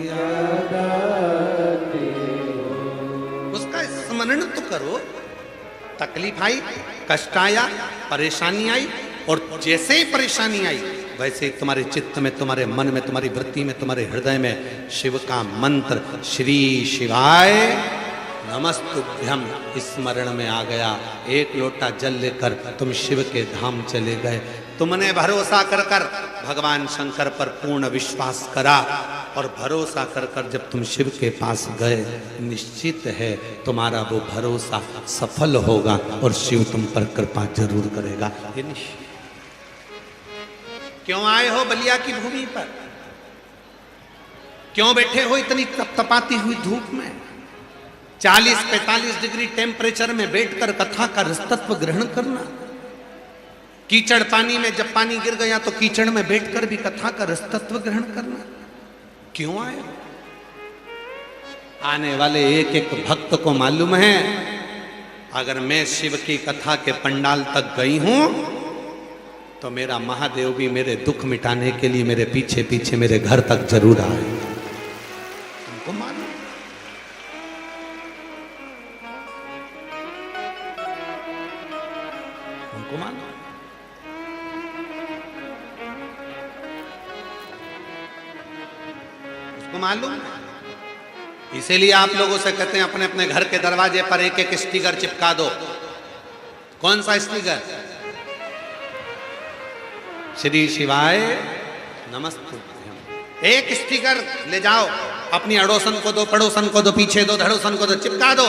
याद आते हो। उसका स्मरण तो करो। तकलीफ आई, कष्ट आया, परेशानी आई, और जैसे ही परेशानी आई वैसे ही तुम्हारे चित्त में, तुम्हारे मन में, तुम्हारी वृत्ति में, तुम्हारे हृदय में शिव का मंत्र श्री शिवाय नमस्तुभ्यम स्मरण में आ गया। एक लोटा जल लेकर तुम शिव के धाम चले गए। तुमने भरोसा कर कर भगवान शंकर पर पूर्ण विश्वास करा और भरोसा कर कर जब तुम शिव के पास गए, निश्चित है तुम्हारा वो भरोसा सफल होगा और शिव तुम पर कृपा जरूर करेगा। ये निश्चित। क्यों आए हो बलिया की भूमि पर? क्यों बैठे हो इतनी तपतपाती हुई धूप में? 40-45 डिग्री टेम्परेचर में बैठकर कथा का रसतत्व ग्रहण करना, कीचड़ पानी में जब पानी गिर गया तो कीचड़ में बैठकर भी कथा का रसतत्व ग्रहण करना, क्यों आए? आने वाले एक एक भक्त को मालूम है, अगर मैं शिव की कथा के पंडाल तक गई हूं तो मेरा महादेव भी मेरे दुख मिटाने के लिए मेरे पीछे पीछे मेरे घर तक जरूर आए। तुमको मालूम? तुमको मालूम? उसको मालूम? इसीलिए आप लोगों से कहते हैं अपने अपने घर के दरवाजे पर एक एक स्टिकर चिपका दो। कौन सा स्टिकर? श्री शिवाय नमस्तुभ्यम। एक स्टिकर ले जाओ, अपनी अड़ोसन को दो, पड़ोसन को दो, पीछे दो, धड़ोसन को दो, चिपका दो,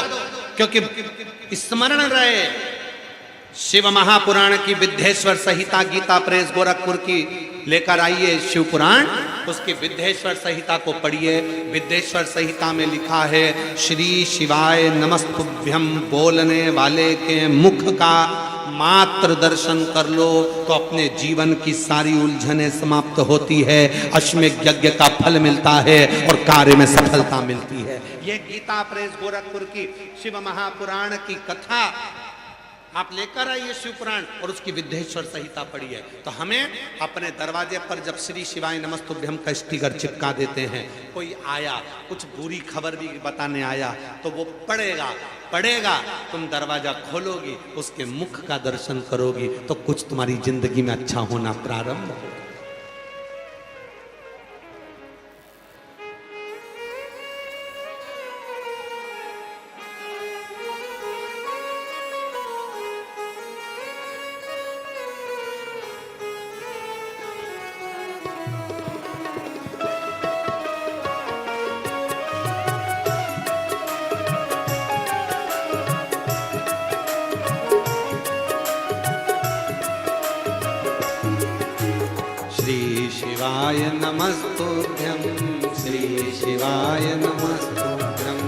क्योंकि स्मरण रहे। शिव महापुराण की विद्येश्वर संहिता, गीता प्रेस गोरखपुर की लेकर आइए शिव पुराण, उसकी विद्येश्वर संहिता को पढ़िए। विद्येश्वर संहिता में लिखा है, श्री शिवाय नमस्तुभ्यम बोलने वाले के मुख का मात्र दर्शन कर लो तो अपने जीवन की सारी उलझनें समाप्त होती है, अश्वमेध यज्ञ का फल मिलता है और कार्य में सफलता मिलती है। ये गीता प्रेस गोरखपुर की शिव महापुराण की कथा आप लेकर आइए शिव पुराण और उसकी विद्येश्वर संहिता पढ़िए। तो हमें अपने दरवाजे पर जब श्री शिवाय नमस्तुभ्यम का स्टिकर चिपका देते हैं, कोई आया कुछ बुरी खबर भी बताने आया तो वो पढ़ेगा, तुम दरवाजा खोलोगी, उसके मुख का दर्शन करोगी तो कुछ तुम्हारी जिंदगी में अच्छा होना प्रारंभ होगा। शिवाय नमस्तुभ्यं, श्री शिवाय नमस्तुभ्यं,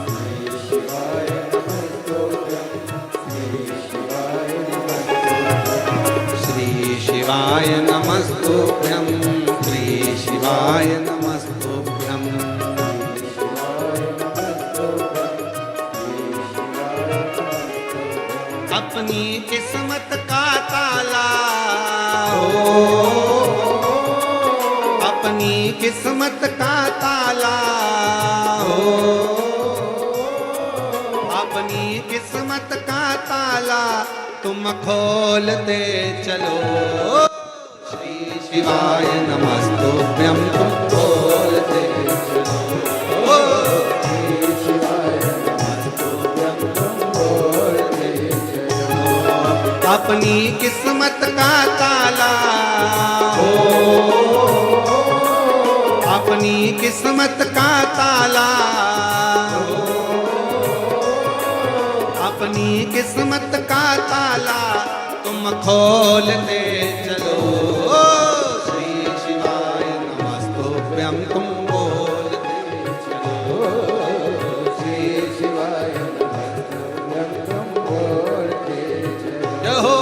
श्री शिवाय नमस्तुभ्यं, श्री शिवाय नमस्तुभ्यं, श्री शिवाय नमस्तुभ्यं, श्री शिवाय नमस्तुभ्यं। अपनी किस्मत का ताला अपनी किस्मत का ताला हो, अपनी किस्मत का ताला तुम खोलते चलो। श्री शिवाय नमस्तुभ्यं तुम खोलते चलो, श्री शिवाय नमस्तुभ्यं तुम खोलते चलो। अपनी किस्मत का ताला हो, अपनी किस्मत का ताला, अपनी किस्मत का ताला तुम खोलते चलो। श्री शिवाय नमस्तुभ्यं तुम बोलते चलो, श्री शिवाय नमस्तुभ्यं तुम बोलते चलो।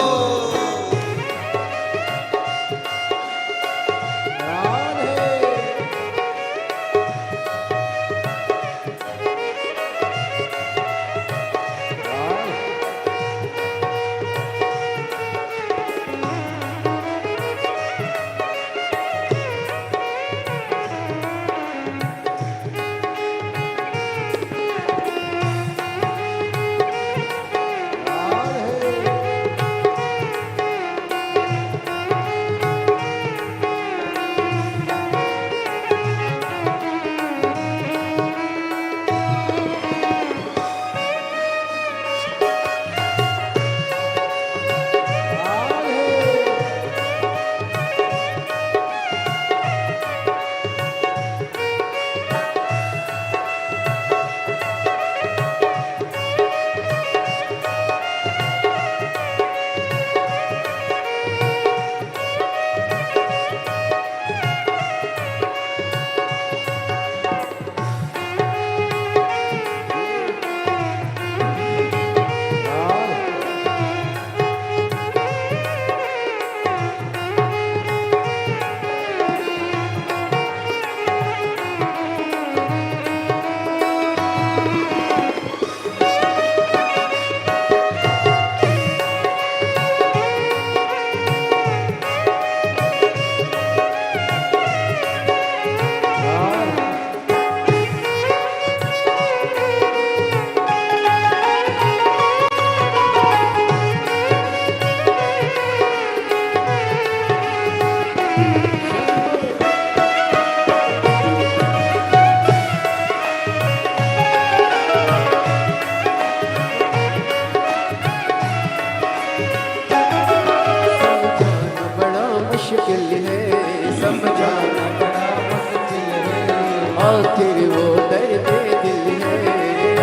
आखिर वो दर्द दिल है,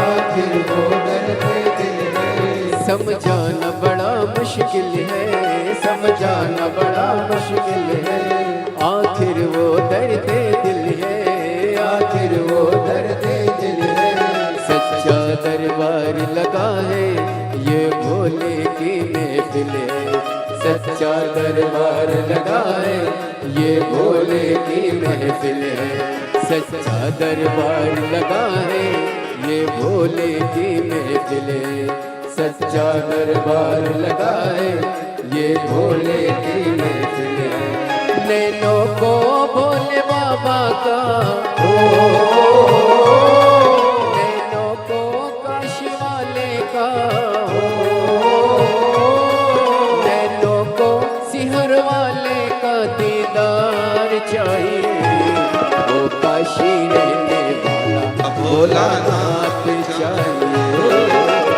आखिर वो दर्द दिल है। समझाना बड़ा मुश्किल है, समझाना बड़ा मुश्किल है। आखिर वो दर्द दिल है, आखिर वो दर्द दिल है। सच्चा दरबार लगा है ये भोले की महफिल है, सच्चा दरबार लगा है ये भोले की महफिल है। सच्चा दरबार लगा है ये भोले की महफिल है, सच्चा दरबार लगा है ये भोले की महफिल है। नैनों को भोले बाबा का हो, नैनों को काशी वाले का हो, नैनों को सिहर वाले का दीदार चाहिए। वो काशी रहने वाला भोलानाथ चाहिए,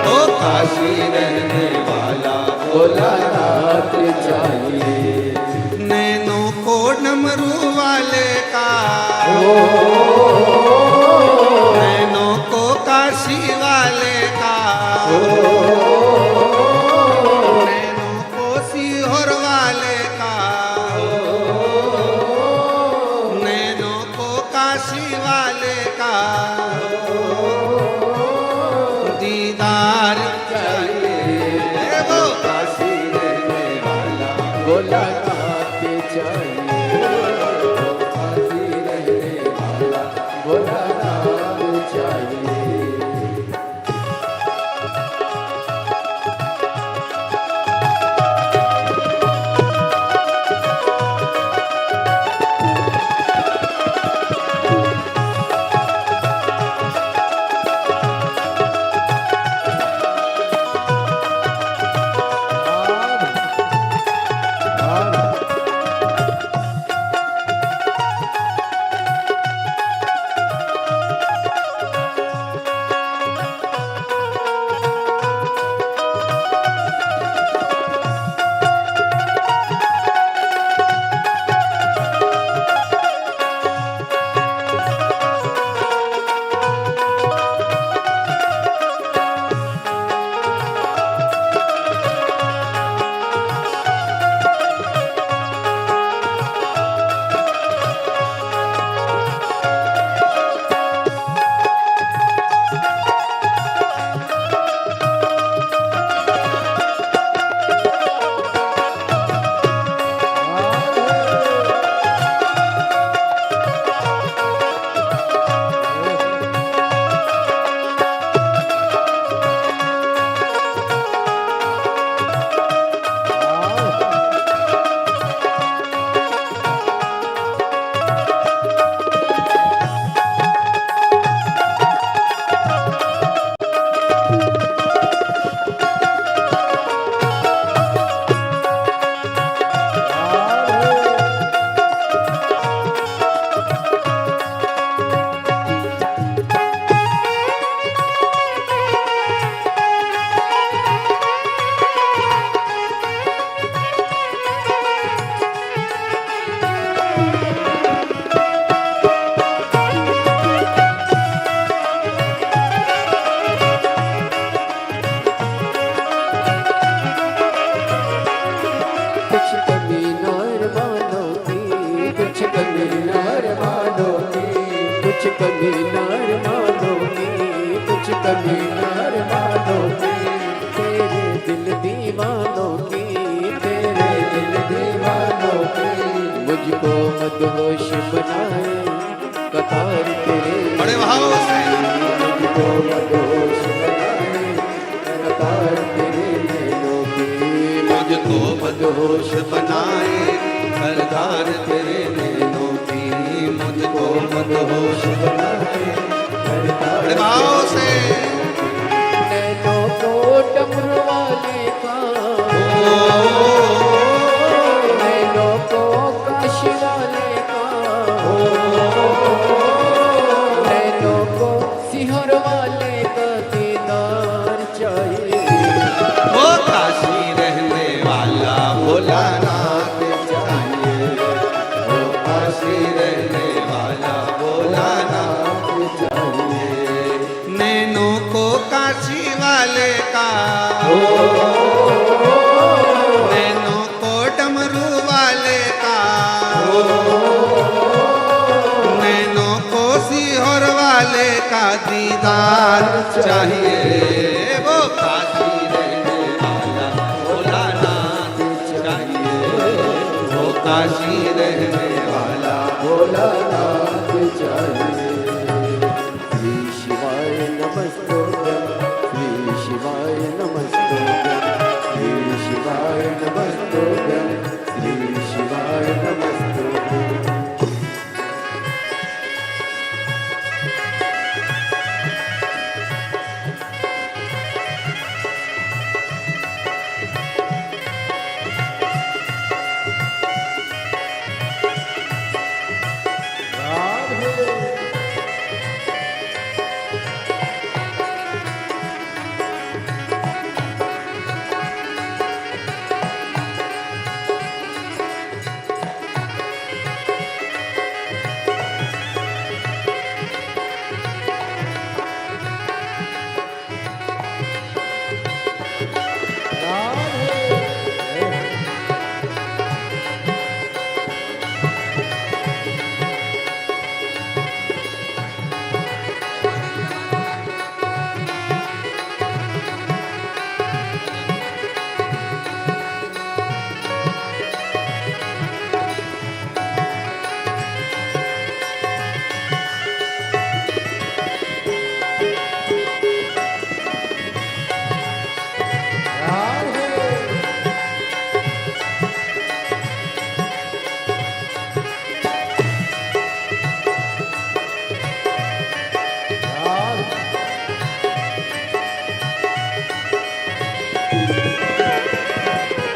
ओ काशी रहने वाला भोलानाथ चाहिए। नैनों को डमरू वाले का, नैनों को काशी वाले का, नैनों को सीहोर वाले का, नैनों को काशी वाले का दीदार चाहिए। वो काशी रहने वाला भोलानाथ चाहिए, काशी रहने वाला भोलानाथ चाहिए। कुछ कभी नार मानोगी, कुछ कभी नार मानोगी। तेरे दिल दीवानों की, तेरे दिल दीवानों की। मुझको मदहोश बनाए कतार तेरे, बड़े भाव से मुझको मदहोश बनाए कतार तेरे नैनों की। मुझको मदहोश बनाए सरदार तेरे नैनों की। मुझको मदहोश बनाए बड़े भाव से नैनों को डमरू वाले का, नैनों को काशी वाले का, नैनों को सिहर वाले का दीदार चाहिए। वो काशी रहने वाला भोलानाथ चाहिए। वो काशी रहने वाला भोलानाथ वाले का, नैनों को डमरू वाले का, नैनों को सीहोर वाले का दीदार चाहिए। वो काशी रहने वाला भोलानाथ चाहिए, वो काशी रहने वाला भोलानाथ चाहिए। श्री शिवाय नमस्तुभ्यं, श्री शिवाय नमस्तुभ्यं, श्री शिवाय नमस्तुभ्यं, श्री शिवाय नमस्तुभ्यं।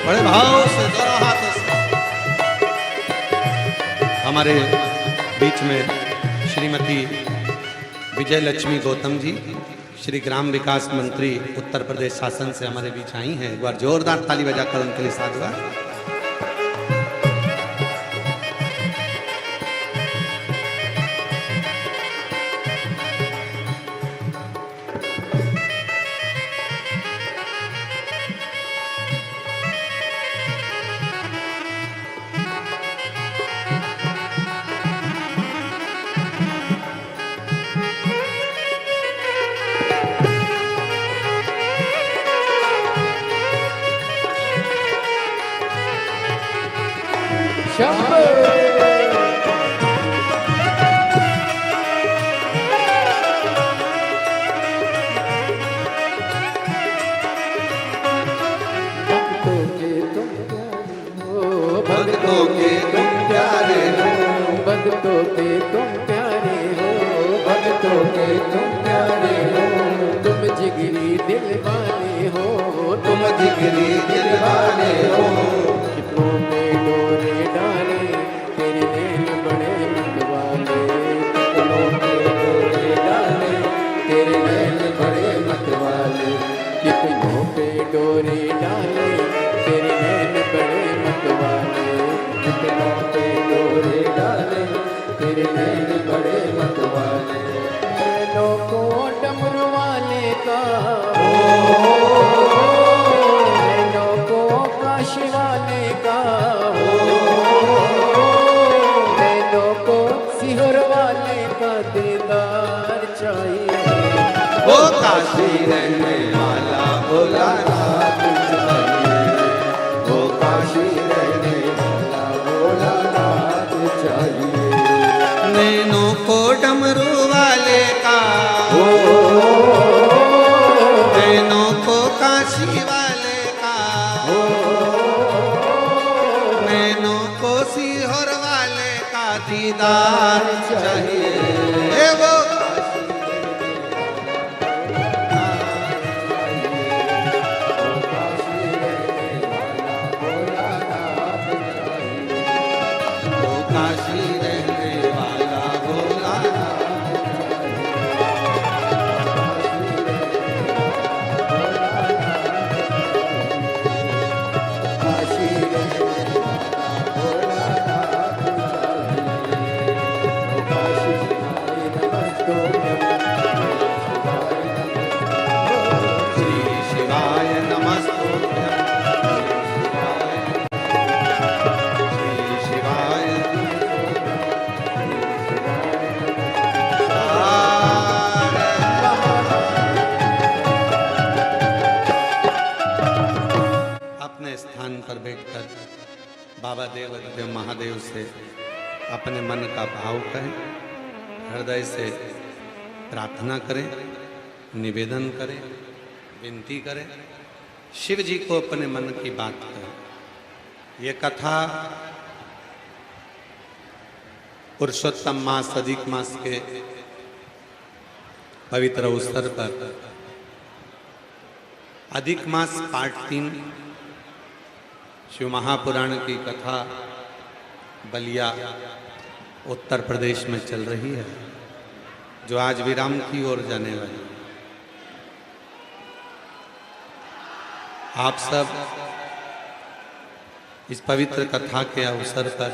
बड़े भाव से दोनों हाथों से हमारे बीच में श्रीमती विजय लक्ष्मी गौतम जी, श्री ग्राम विकास मंत्री उत्तर प्रदेश शासन से हमारे बीच आई हैं। एक बार जोरदार ताली बजाकर उनके लिए साधुवाद। शंभो भक्तों के तुम प्यारे हो, भक्तों के तुम प्यारे हो, भक्तों के तुम प्यारे हो, तुम जिगरी दिल वाले हो, तुम जिगरी दिल वाले हो। कितनों पे डोरे डाले तेरे नैन बड़े मत वाले, कितनों पे डोरे डाले तेरे नैन बड़े मत वाले, कितनों पे डोरे डाले तेरे नैन बड़े मत वाले, कितनों पे डोरे डाले तेरे नैन बड़े मत वाले। नैनों को डमरू वाले का, नैनों को काशी वाले का, नैनों को सीहोर वाले का दीदार चाहिए। वो काशी रहने वाला भोलानाथ चाहिए, वो काशी रहने वाला भोलानाथ चाहिए। नैनों को डमरू वाले का, नैनों को काशी वाले का, नैनों को सीहोर वाले का दीदार चाहिए। ए वो काशी रहने वाला भोलानाथ। बैठकर बाबा देव महादेव से अपने मन का भाव कहें, हृदय से प्रार्थना करें, निवेदन करें, विनती करें, शिव जी को अपने मन की बात करें। ये कथा पुरुषोत्तम मास अधिक मास के पवित्र अवसर पर अधिक मास पार्ट 3 शिव महापुराण की कथा बलिया उत्तर प्रदेश में चल रही है, जो आज विराम की ओर जाने वाली। आप सब इस पवित्र कथा के अवसर पर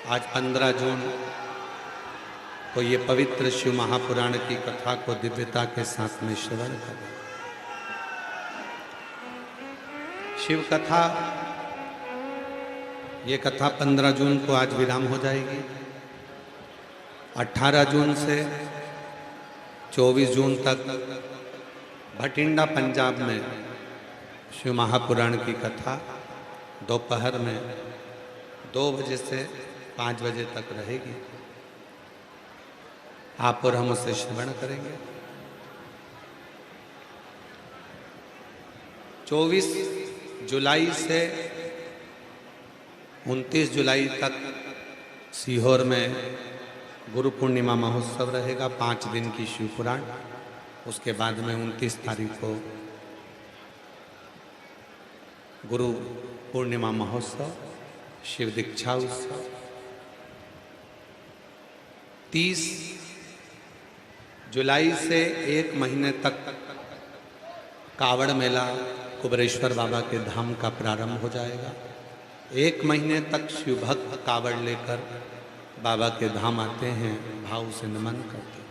आज 15 जून को ये पवित्र शिव महापुराण की कथा को दिव्यता के साथ में श्रवण करें। शिव कथा, ये कथा 15 जून को आज विराम हो जाएगी। 18 जून से 24 जून तक भटिंडा पंजाब में शिव महापुराण की कथा दोपहर में 2 बजे से 5 बजे तक रहेगी। आप और हम उसे श्रवण करेंगे। 24 जुलाई से 29 जुलाई तक सीहोर में गुरु पूर्णिमा महोत्सव रहेगा, 5 दिन की शिव पुराण। उसके बाद में 29 तारीख को गुरु पूर्णिमा महोत्सव, शिव दीक्षा उत्सव। 30 जुलाई से 1 महीने तक कावड़ मेला कुबरेश्वर बाबा के धाम का प्रारंभ हो जाएगा। 1 महीने तक शिव भक्त कावड़ लेकर बाबा के धाम आते हैं, भाव से नमन करते हैं।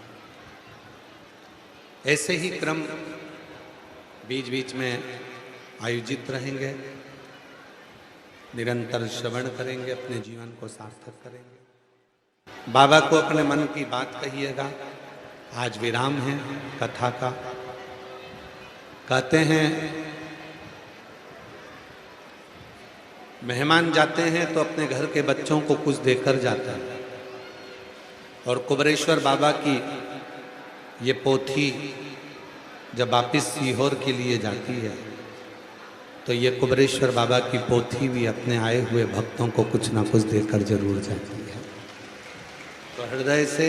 ऐसे ही क्रम बीच बीच में आयोजित रहेंगे। निरंतर श्रवण करेंगे, अपने जीवन को सार्थक करेंगे। बाबा को अपने मन की बात कहिएगा। आज विराम है कथा का। कहते हैं मेहमान जाते हैं तो अपने घर के बच्चों को कुछ देकर जाता है, और कुबरेश्वर बाबा की ये पोथी जब वापिस सीहोर के लिए जाती है तो ये कुबरेश्वर बाबा की पोथी भी अपने आए हुए भक्तों को कुछ ना कुछ देकर जरूर जाती है। तो हृदय से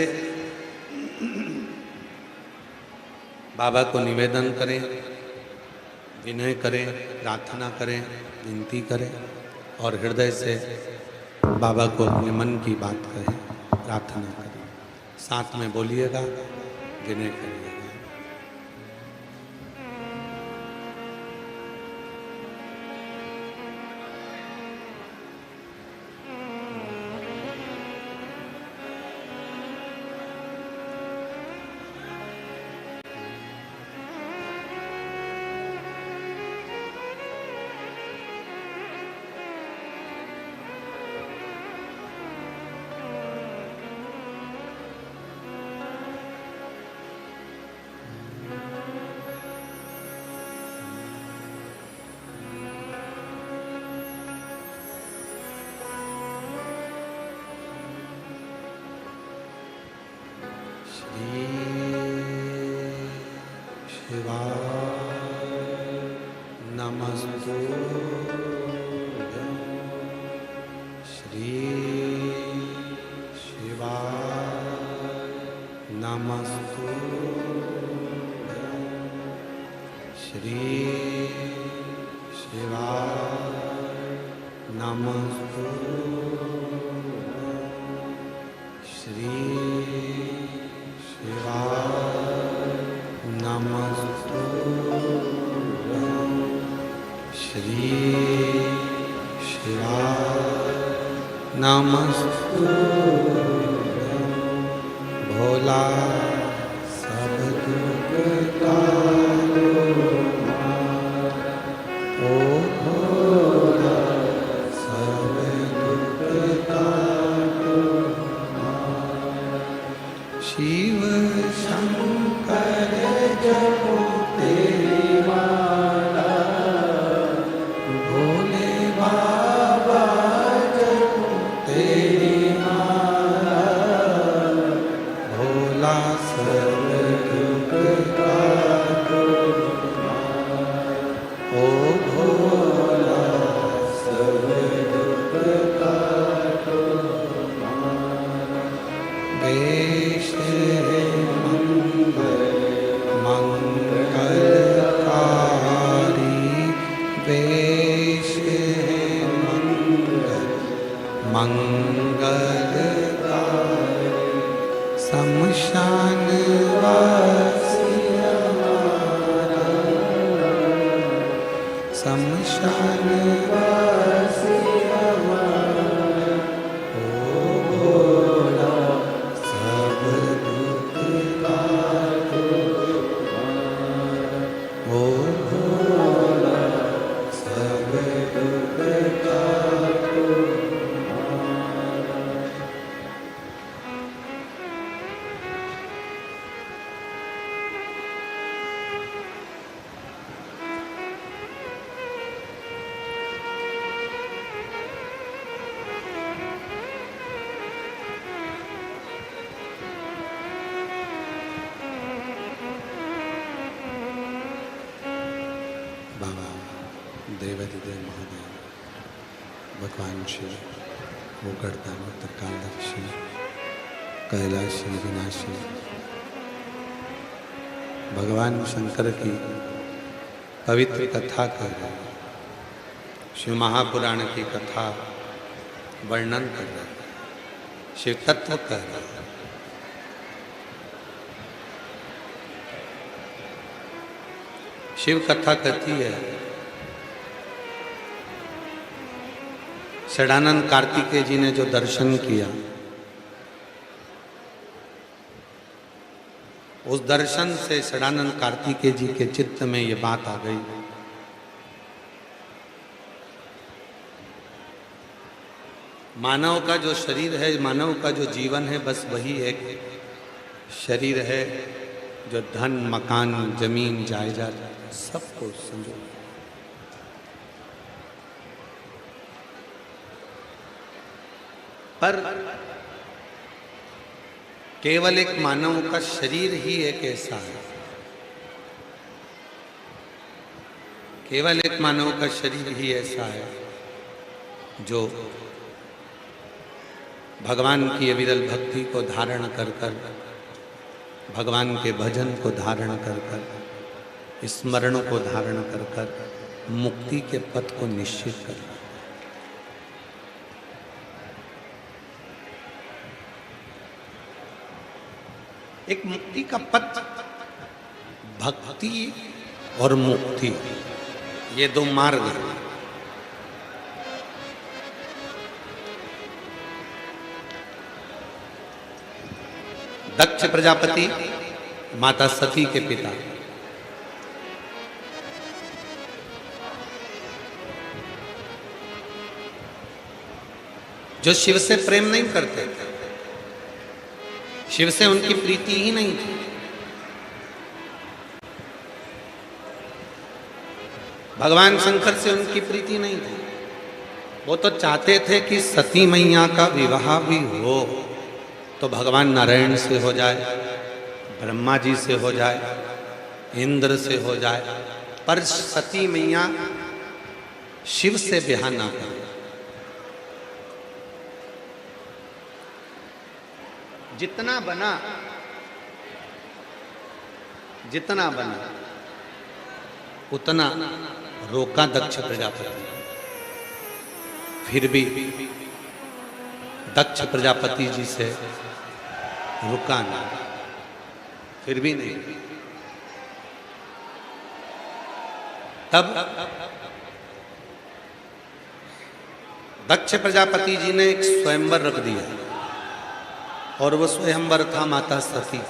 बाबा को निवेदन करें, विनय करें, प्रार्थना करें, विनती करें, और हृदय से बाबा को अपने मन की बात कहें, प्रार्थना करें। साथ में बोलिएगा, विनय करिएगा। भोला सब दुख ओ भोला सब दुख शिव शंकर जपो तेरी माला, भोले शमशान वासी हमारा, ओ भोला सब दुख काटो हमारा, ओ भोला सब दुख काटो हमारा। बाबा देवादिदेव महादेव भगवान शिव वो गढ़दानी त्रिकालदर्शी कैलाशी विनाशी भगवान शंकर की पवित्र कथा कर रहे हैं। शिव महापुराण की कथा वर्णन कर रहे हैं, शिव तत्व कर रहे हैं। शिव कथा कहती है षडानंद कार्तिकेय जी ने जो दर्शन किया, उस दर्शन से षडानंद कार्तिकेय जी के चित्त में ये बात आ गई, मानव का जो शरीर है, मानव का जो जीवन है, बस वही एक शरीर है जो धन मकान जमीन जायदाद सबको संजो। पर केवल एक मानव का शरीर ही एक ऐसा है, केवल एक मानव का शरीर ही ऐसा है जो भगवान की अविरल भक्ति को धारण कर कर, भगवान के भजन को धारण कर कर, स्मरण को धारण कर कर मुक्ति के पथ को निश्चित कर। एक मुक्ति का पथ भक्ति और मुक्ति, ये दो मार्ग हैं। दक्ष प्रजापति माता सती के पिता, जो शिव से प्रेम नहीं करते थे, शिव से उनकी प्रीति ही नहीं थी। भगवान शंकर से उनकी प्रीति नहीं थी। वो तो चाहते थे कि सती मैया का विवाह भी हो तो भगवान नारायण से हो जाए, ब्रह्मा जी से हो जाए, इंद्र से हो जाए, पर सती मैया शिव से ब्याह ना करे। जितना बना उतना रोका दक्ष प्रजापति, फिर भी दक्ष प्रजापति जी से रुका ना, फिर भी नहीं। तब दक्ष प्रजापति जी ने एक स्वयंवर रख दिया और वो स्वयंवर था माता सती।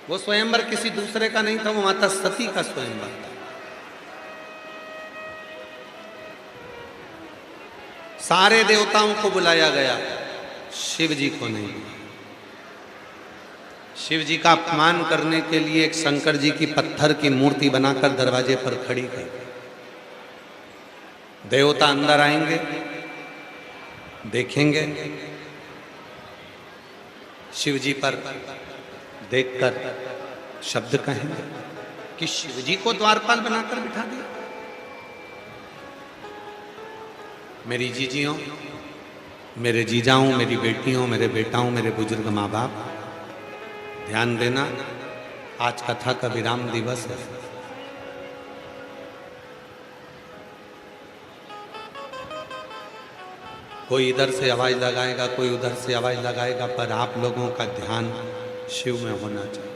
वो स्वयंवर किसी दूसरे का नहीं था, वो माता सती का स्वयंवर था। सारे देवताओं को बुलाया गया, शिव जी को नहीं। शिव जी का अपमान करने के लिए एक शंकर जी की पत्थर की मूर्ति बनाकर दरवाजे पर खड़ी कर। देवता अंदर आएंगे, देखेंगे, शिव जी पर देखकर शब्द कहेंगे कि शिव जी को द्वारपाल बनाकर बिठा दिया। मेरी जीजियों, मेरे जीजाओं, मेरी बेटियों, मेरे बेटाओं, मेरे बुजुर्ग माँ बाप, ध्यान देना, आज कथा का विराम दिवस है। कोई इधर से आवाज लगाएगा, कोई उधर से आवाज लगाएगा, पर आप लोगों का ध्यान शिव में होना चाहिए।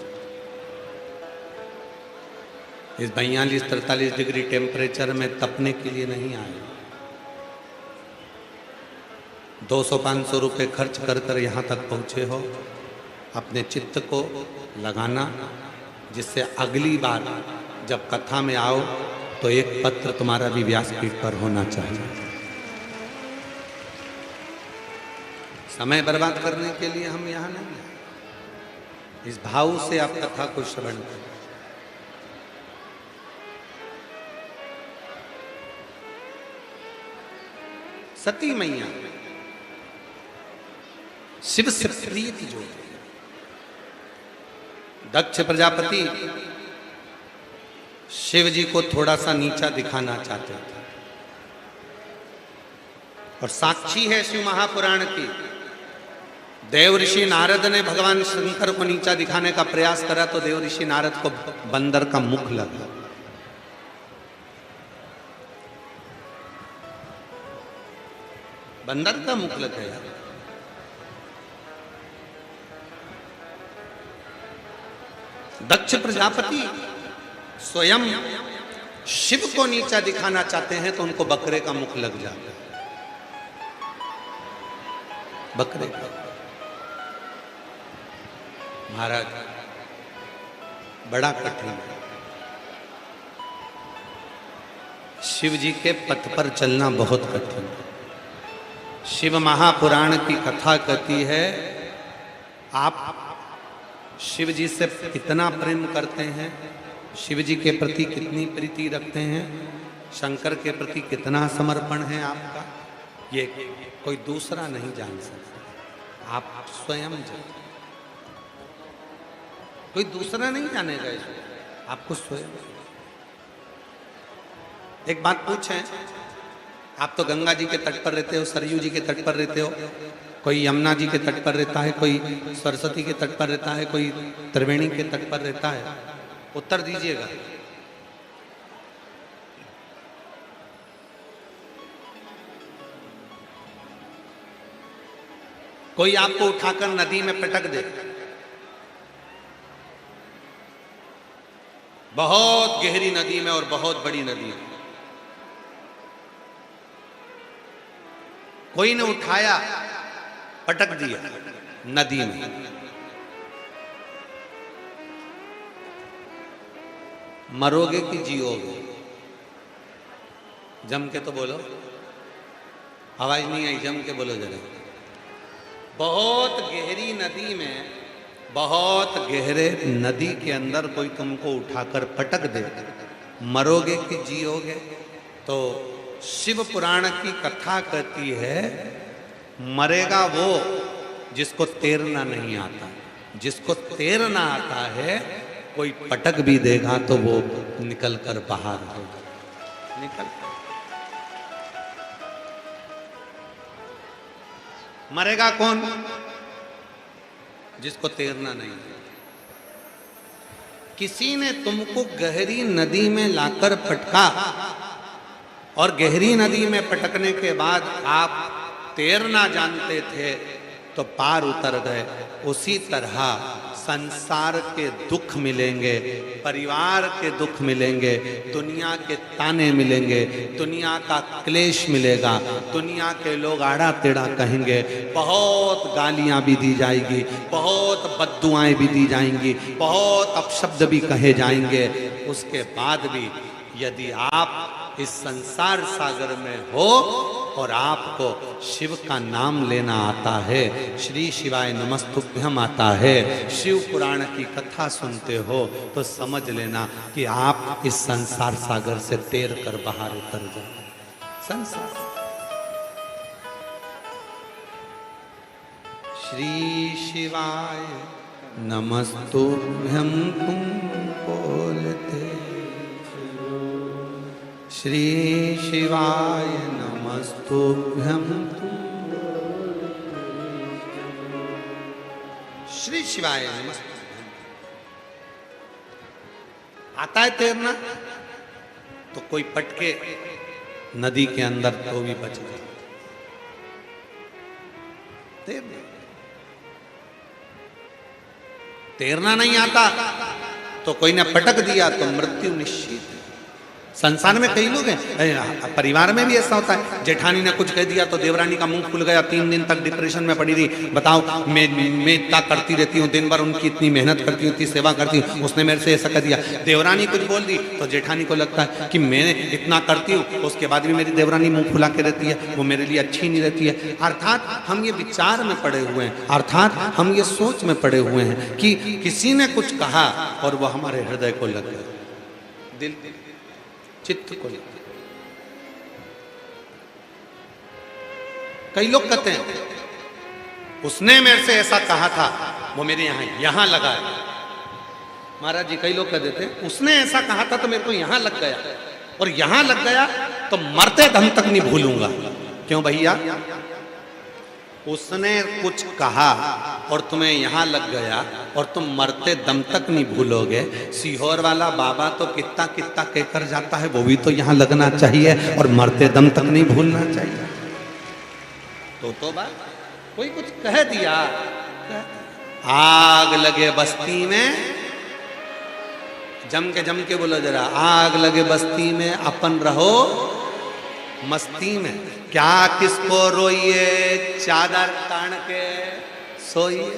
इस 42-43 डिग्री टेम्परेचर में तपने के लिए नहीं आए। 200-500 रुपये खर्च कर कर यहाँ तक पहुँचे हो। अपने चित्त को लगाना, जिससे अगली बार जब कथा में आओ तो एक पत्र तुम्हारा भी व्यासपीठ पर होना चाहिए। समय बर्बाद करने के लिए हम यहाँ नहीं आए। इस भाव से आप कथा को श्रवण करें। सती मैया शिव से प्रीति जो दक्ष प्रजापति शिव जी को थोड़ा सा नीचा दिखाना चाहते थे, और साक्षी है शिव महापुराण की। देव ऋषि नारद ने भगवान शंकर को नीचा दिखाने का प्रयास करा तो देव ऋषि नारद को बंदर का मुख लगा। बंदर का मुख लग गया। दक्ष प्रजापति स्वयं शिव को नीचा दिखाना चाहते हैं तो उनको बकरे का मुख लग जाता है। बकरे का। महाराज बड़ा कठिन है। शिव जी के पथ पर चलना बहुत कठिन है। शिव महापुराण की कथा कहती है, आप शिव जी से कितना प्रेम करते हैं, शिव जी के प्रति कितनी प्रीति रखते हैं, शंकर के प्रति कितना समर्पण है आपका, ये कोई दूसरा नहीं जान सकता। आप स्वयं जान, कोई दूसरा नहीं जानेगा इसको, आपको स्वयं। एक बात पूछें, आप तो गंगा जी के तट पर रहते हो, सरयू जी के तट पर रहते हो, कोई यमुना जी के तट पर रहता है, कोई सरस्वती के तट पर रहता है, कोई त्रिवेणी के तट पर रहता है। उत्तर दीजिएगा। कोई आपको उठाकर नदी में पटक दे, बहुत गहरी नदी में और बहुत बड़ी नदी में, कोई ने उठाया पटक दिया नदी में, मरोगे कि जियोगे? जम के तो बोलो, आवाज नहीं आई, जम के बोलो जरा। बहुत गहरी नदी में, बहुत गहरे नदी के अंदर कोई तुमको उठाकर पटक दे, मरोगे कि जियोगे? तो शिव पुराण की कथा कहती है, मरेगा वो जिसको तैरना नहीं आता। जिसको तैरना आता है, कोई पटक भी देगा तो वो निकल कर बाहर होगा। निकल मरेगा कौन? जिसको तैरना नहीं आता। किसी ने तुमको गहरी नदी में लाकर पटका, और गहरी नदी में पटकने के बाद आप तैरना जानते थे तो पार उतर गए। उसी तरह संसार के दुख मिलेंगे, परिवार के दुख मिलेंगे, दुनिया के ताने मिलेंगे, दुनिया का क्लेश मिलेगा, दुनिया के लोग आड़ा टेढ़ा कहेंगे, बहुत गालियां भी दी जाएगी, बहुत बद्दुआएं भी दी जाएंगी, बहुत अपशब्द भी कहे जाएंगे। उसके बाद भी यदि आप इस संसार सागर में हो और आपको शिव का नाम लेना आता है, श्री शिवाय नमस्तुभ्यम आता है, शिव पुराण की कथा सुनते हो, तो समझ लेना कि आप इस संसार सागर से तैर कर बाहर उतर जाए। संसार श्री शिवाय नमस्तुभ्यम तुम बोलते, श्री शिवाय नमस्तुभ्यम श्री शिवाय नमस्तुभ्यम। आता है तैरना तो कोई पटके नदी के अंदर तो भी बच गए। तैरना नहीं आता तो कोई ने पटक दिया तो मृत्यु निश्चित है। संसार में कई लोग हैं, परिवार में भी ऐसा होता है। जेठानी ने कुछ कह दिया तो देवरानी का मुंह खुल गया, 3 दिन तक डिप्रेशन में पड़ी रही। बताओ, मैं इतना करती रहती हूँ, दिन भर उनकी इतनी मेहनत करती हूँ, इतनी सेवा करती हूँ, उसने मेरे से ऐसा कर दिया। देवरानी कुछ बोल दी तो जेठानी को लगता है कि मैं इतना करती हूँ, उसके बाद भी मेरी देवरानी मुंह खुला के रहती है, वो मेरे लिए अच्छी नहीं रहती है। अर्थात हम ये विचार में पड़े हुए हैं, अर्थात हम ये सोच में पड़े हुए हैं कि किसी ने कुछ कहा और वो हमारे हृदय को लग गया, दिल चित्त को। कई लोग कहते हैं उसने मेरे से ऐसा कहा था, वो मेरे यहां लगा है। महाराज जी, कई लोग कह देते हैं उसने ऐसा कहा था तो मेरे को यहां लग गया, और यहां लग गया तो मरते दम तक नहीं भूलूंगा। क्यों भैया? उसने कुछ कहा और तुम्हें यहां लग गया और तुम मरते दम तक नहीं भूलोगे। सीहोर वाला बाबा तो कितना कितना कहकर जाता है, वो भी तो यहां लगना चाहिए और मरते दम तक नहीं भूलना चाहिए। तो बात कोई कुछ कह दिया, आग लगे बस्ती में, जम के बोलो जरा, आग लगे बस्ती में अपन रहो मस्ती में। क्या किसको रोइए चादर तान के सोइए,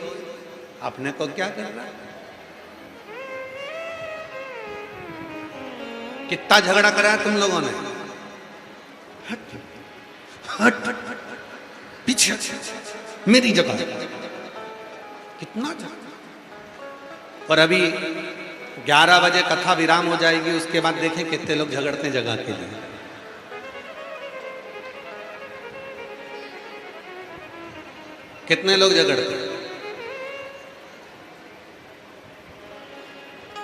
अपने को क्या कर रहा है? कितना झगड़ा कराया तुम लोगों ने, हट हट पीछे मेरी जगह, कितना झगड़ा। और अभी 11 बजे कथा विराम हो जाएगी, उसके बाद देखें कितने लोग झगड़ते जगह के लिए। कितने लोग झगड़ते।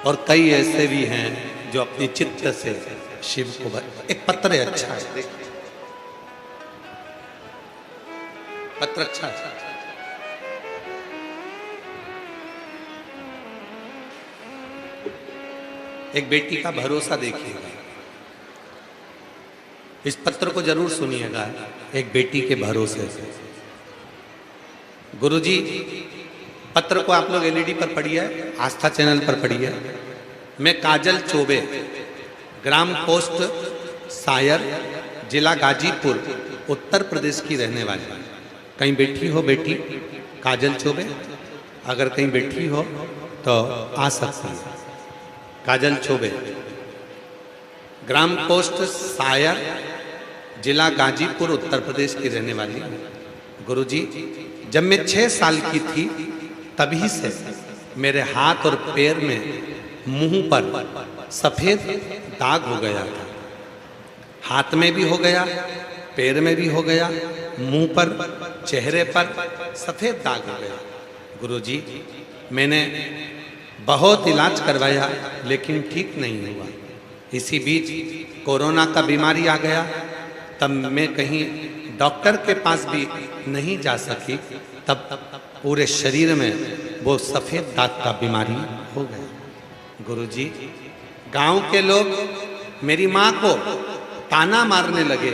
और कई ऐसे भी हैं जो अपनी चित्त से शिव को एक पत्र है, अच्छा है, पत्र अच्छा है। एक बेटी का भरोसा देखिएगा, इस पत्र को जरूर सुनिएगा। एक बेटी के भरोसे से। गुरुजी, पत्र को आप लोग एलईडी पर पढ़िए, आस्था चैनल पर पढ़िए। मैं काजल चौबे, ग्राम पोस्ट सायर, जिला गाजीपुर, उत्तर प्रदेश की रहने वाली। कहीं बैठी हो बेटी काजल चौबे, अगर कहीं बैठी हो तो आ सकती है। काजल चौबे, ग्राम पोस्ट सायर, जिला गाजीपुर, उत्तर प्रदेश की रहने वाली। गुरुजी, जब मैं 6 साल की थी तभी से मेरे हाथ और पैर में, मुंह पर सफेद दाग हो गया था। हाथ में भी हो गया, पैर में भी हो गया, मुंह पर, चेहरे पर सफेद दाग हो गया। गुरुजी, मैंने बहुत इलाज करवाया लेकिन ठीक नहीं हुआ। इसी बीच कोरोना का बीमारी आ गया, तब मैं कहीं डॉक्टर के पास भी नहीं जा सकी। तब पूरे शरीर में वो सफेद दाग का बीमारी हो गया। गुरुजी, गांव के लोग मेरी माँ को ताना मारने लगे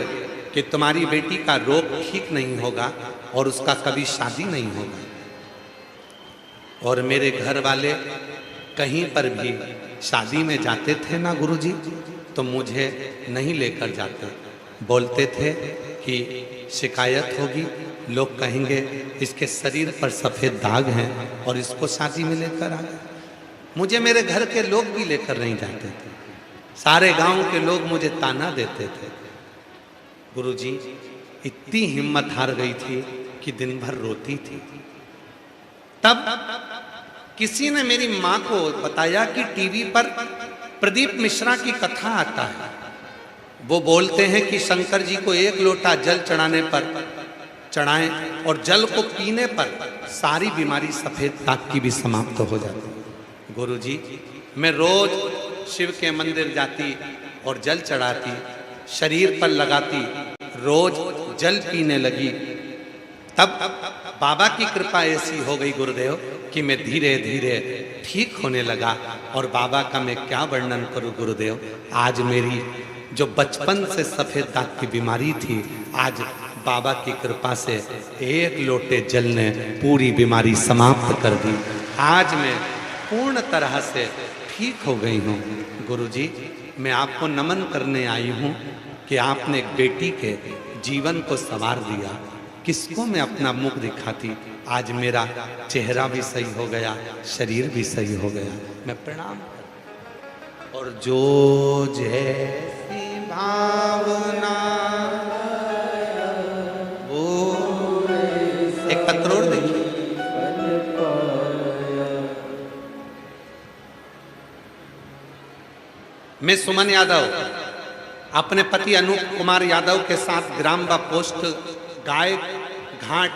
कि तुम्हारी बेटी का रोग ठीक नहीं होगा और उसका कभी शादी नहीं होगा। और मेरे घर वाले कहीं पर भी शादी में जाते थे ना गुरुजी, तो मुझे नहीं लेकर जाते। बोलते थे कि शिकायत होगी, लोग कहेंगे इसके शरीर पर सफ़ेद दाग हैं और इसको शादी में लेकर आ गए। मुझे मेरे घर के लोग भी लेकर नहीं जाते थे, सारे गांव के लोग मुझे ताना देते थे। गुरुजी, इतनी हिम्मत हार गई थी कि दिन भर रोती थी। तब किसी ने मेरी माँ को बताया कि टीवी पर प्रदीप मिश्रा की कथा आता है। वो बोलते हैं कि शंकर जी को 1 लोटा जल चढ़ाने पर चढ़ाएं और जल को पीने पर सारी बीमारी सफ़ेद दाग की भी समाप्त हो जाती है। गुरुजी, मैं रोज शिव के मंदिर जाती और जल चढ़ाती, शरीर पर लगाती, रोज जल पीने लगी। तब बाबा की कृपा ऐसी हो गई गुरुदेव कि मैं धीरे धीरे ठीक होने लगा। और बाबा का मैं क्या वर्णन करूं गुरुदेव, आज मेरी जो बचपन से सफ़ेद दाग की बीमारी थी, आज बाबा की कृपा से 1 लोटे जल ने पूरी बीमारी समाप्त कर दी। आज मैं पूर्ण तरह से ठीक हो गई हूँ। गुरुजी, मैं आपको नमन करने आई हूँ कि आपने एक बेटी के जीवन को संवार दिया। किसको मैं अपना मुख दिखाती, आज मेरा चेहरा भी सही हो गया, शरीर भी सही हो गया। मैं प्रणाम करता। और जो जैसी भावना वो, एक पत्र और देखिए। मैं सुमन यादव अपने पति अनूप कुमार यादव के साथ ग्राम व पोस्ट गाय घाट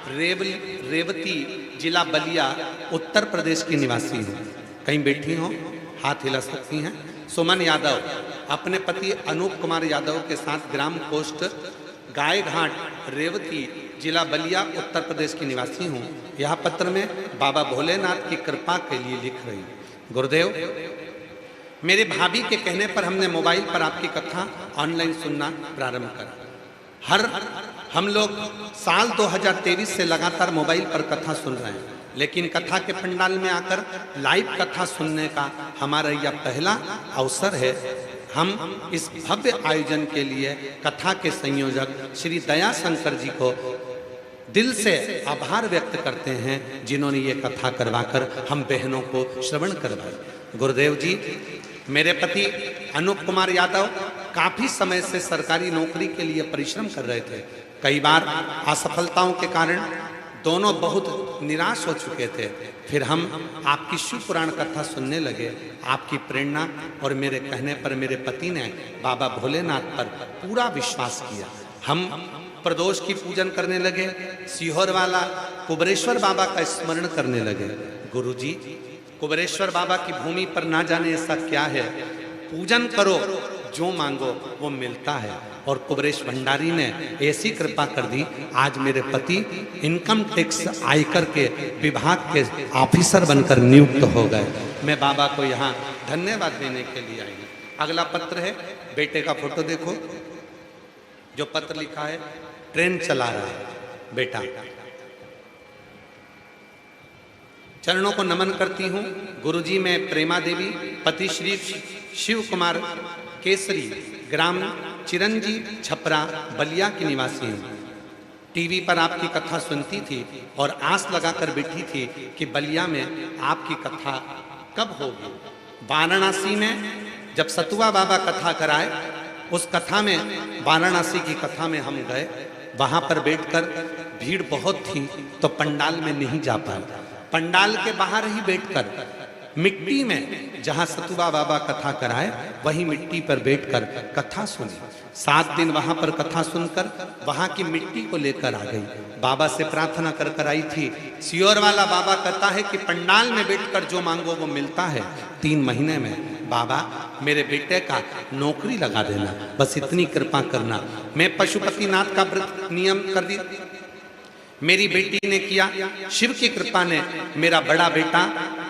रेवती जिला बलिया उत्तर प्रदेश की निवासी हूँ। कहीं बैठी हो, हाथ हिला सकती हैं। सुमन यादव अपने पति अनूप कुमार यादव के साथ ग्राम पोस्ट गाय घाट रेवती जिला बलिया उत्तर प्रदेश की निवासी हूँ। यह पत्र में बाबा भोलेनाथ की कृपा के लिए लिख रही हूँ। गुरुदेव, मेरे भाभी के कहने पर हमने मोबाइल पर आपकी कथा ऑनलाइन सुनना प्रारंभ करा। हम लोग साल 2023 से लगातार मोबाइल पर कथा सुन रहे हैं, लेकिन कथा के पंडाल में आकर लाइव कथा सुनने का हमारा यह पहला अवसर है। हम इस भव्य आयोजन के लिए कथा के संयोजक श्री दया शंकर जी को दिल से आभार व्यक्त करते हैं, जिन्होंने ये कथा करवाकर हम बहनों को श्रवण करवाई। गुरुदेव जी, मेरे पति अनूप कुमार यादव काफी समय से सरकारी नौकरी के लिए परिश्रम कर रहे थे। कई बार असफलताओं के कारण दोनों बहुत निराश हो चुके थे। फिर हम आपकी शिव पुराण कथा सुनने लगे। आपकी प्रेरणा और मेरे कहने पर मेरे पति ने बाबा भोलेनाथ पर पूरा विश्वास किया। हम प्रदोष की पूजन करने लगे, सीहोर वाला कुबरेश्वर बाबा का स्मरण करने लगे। गुरुजी, कुबरेश्वर बाबा की भूमि पर ना जाने ऐसा क्या है, पूजन करो, जो मांगो वो मिलता है। और कुबरेश भंडारी ने ऐसी कृपा कर दी, आज मेरे पति इनकम टैक्स आयकर के विभाग के ऑफिसर बनकर नियुक्त हो गए। मैं बाबा को यहाँ धन्यवाद देने के लिए आई हूँ। अगला पत्र है, बेटे का फोटो देखो। जो पत्र लिखा है, ट्रेन चला रहा है बेटा। चरणों को नमन करती हूँ। गुरुजी, मैं प्रेमा देवी पति श्री शिव कुमार केसरी ग्राम चिरंजी छपरा बलिया की निवासी हूँ। टीवी पर आपकी कथा सुनती थी और आस लगाकर बैठी थी कि बलिया में आपकी कथा कब होगी। वाराणसी में जब सतुआ बाबा कथा कराए, उस कथा में वाराणसी की कथा में हम गए। वहां पर बैठकर भीड़ बहुत थी तो पंडाल में नहीं जा पाए। पंडाल के बाहर ही बैठकर मिट्टी में, जहां सतुआ बाबा कथा कराए, वही मिट्टी पर बैठकर कथा सुनी। 7 दिन वहां पर कथा सुनकर वहां की मिट्टी को लेकर आ गई। बाबा से प्रार्थना कर कर आई थी। सियोर वाला बाबा कहता है कि पंडाल में बैठकर जो मांगो वो मिलता है। 3 महीने में बाबा मेरे बेटे का नौकरी लगा देना, बस इतनी कृपा करना। मैं पशुपतिनाथ का व्रत नियम कर दी, मेरी बेटी ने किया। शिव की कृपा ने मेरा बड़ा बेटा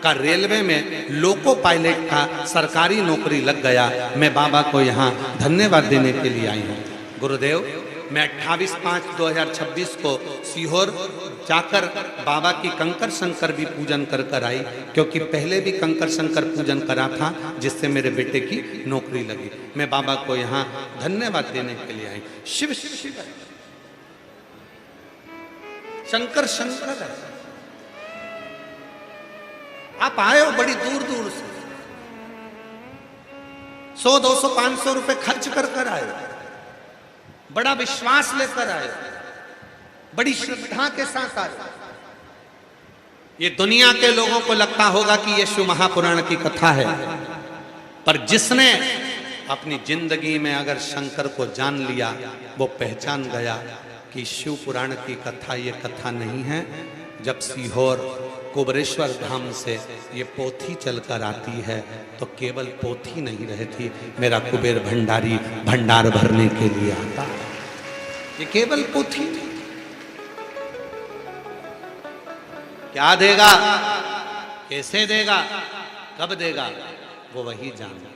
का रेलवे में लोको पायलट का सरकारी नौकरी लग गया। मैं बाबा को यहाँ धन्यवाद देने के लिए आई हूँ। गुरुदेव, मैं 28/5/2026 को सीहोर जाकर बाबा की कंकर शंकर भी पूजन कर कर आई, क्योंकि पहले भी कंकर शंकर पूजन करा था, जिससे मेरे बेटे की नौकरी लगी। मैं बाबा को यहाँ धन्यवाद देने के लिए आई। शिव शिव शिव शंकर शंकर है। आप आए हो बड़ी दूर दूर से, 100, 200, 500 रुपए खर्च कर कर आए, बड़ा विश्वास लेकर आए, बड़ी श्रद्धा के साथ आए। ये दुनिया के लोगों को लगता होगा कि ये शिव महापुराण की कथा है, पर जिसने अपनी जिंदगी में अगर शंकर को जान लिया, वो पहचान गया कि शिव पुराण की कथा ये कथा नहीं है। जब सीहोर कुबरेश्वर धाम से ये पोथी चलकर आती है तो केवल पोथी नहीं रहती, मेरा कुबेर भंडारी भंडार भरने के लिए आता। ये केवल पोथी क्या देगा, कैसे देगा, कब देगा, वो वही जाने।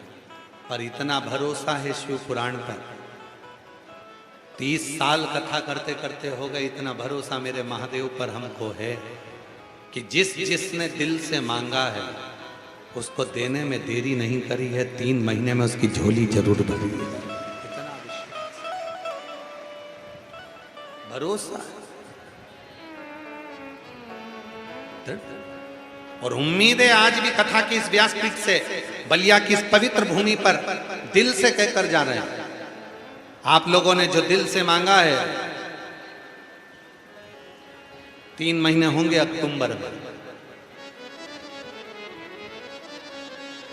पर इतना भरोसा है शिव पुराण पर। 30 साल कथा करते करते हो गए, इतना भरोसा मेरे महादेव पर हमको है कि जिसने दिल से मांगा है उसको देने में देरी नहीं करी है, 3 महीने में उसकी झोली जरूर भरी है। इतना विश्वास, भरोसा और उम्मीद है आज भी कथा की इस व्यासपीठ से, बलिया की इस पवित्र भूमि पर दिल से कहकर जा रहे हैं, आप लोगों ने जो दिल से मांगा है 3 महीने होंगे अक्टूबर में,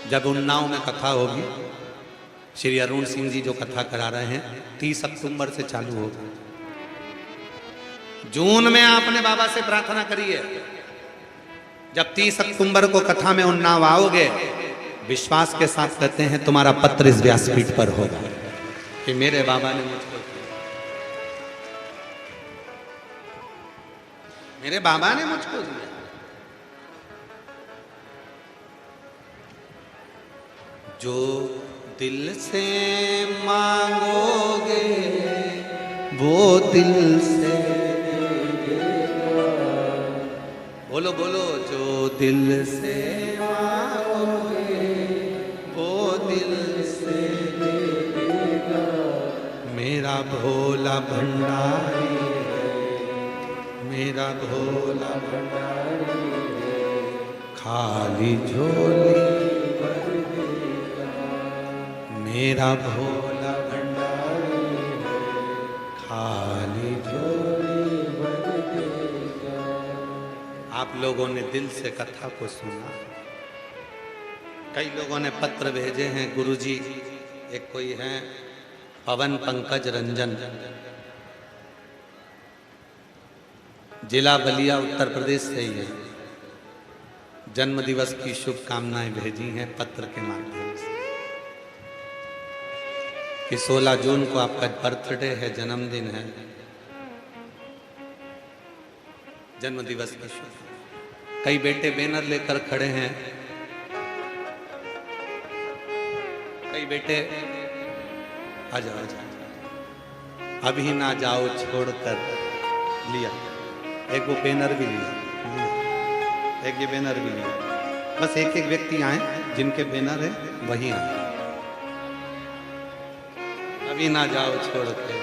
जब उन्नाव में कथा होगी, श्री अरुण सिंह जी जो कथा करा रहे हैं 30 अक्टूबर से चालू होगी। जून में आपने बाबा से प्रार्थना करी है, जब 30 अक्टूबर को कथा में उन्नाव आओगे, विश्वास के साथ कहते हैं तुम्हारा पत्र इस व्यासपीठ पर होगा कि मेरे बाबा ने मुझको, मेरे बाबा ने मुझको दिया। जो दिल से मांगोगे वो दिल से देगा। बोलो बोलो, जो दिल से मांगोगे वो दिल से देगा। मेरा भोला भंडारी है, मेरा भोला भंडारी है, खाली झोली मेरा भोला भंडारी है, खाली झोली भर देगा। आप लोगों ने दिल से कथा को सुना, कई लोगों ने पत्र भेजे हैं गुरुजी, एक कोई है पवन पंकज रंजन, जिला बलिया उत्तर प्रदेश से ही है, जन्म दिवस की शुभकामनाएं भेजी हैं पत्र के माध्यम से कि 16 जून को आपका बर्थडे है, जन्मदिन है, जन्म दिवस की शुभ। कई बेटे बैनर लेकर खड़े हैं, कई बेटे आ जाओ, अभी ना जाओ छोड़कर, लिया एक वो बैनर भी लिया, एक ये बैनर भी लिया। बस एक एक व्यक्ति आए जिनके बैनर है वही आए, अभी ना जाओ छोड़ के।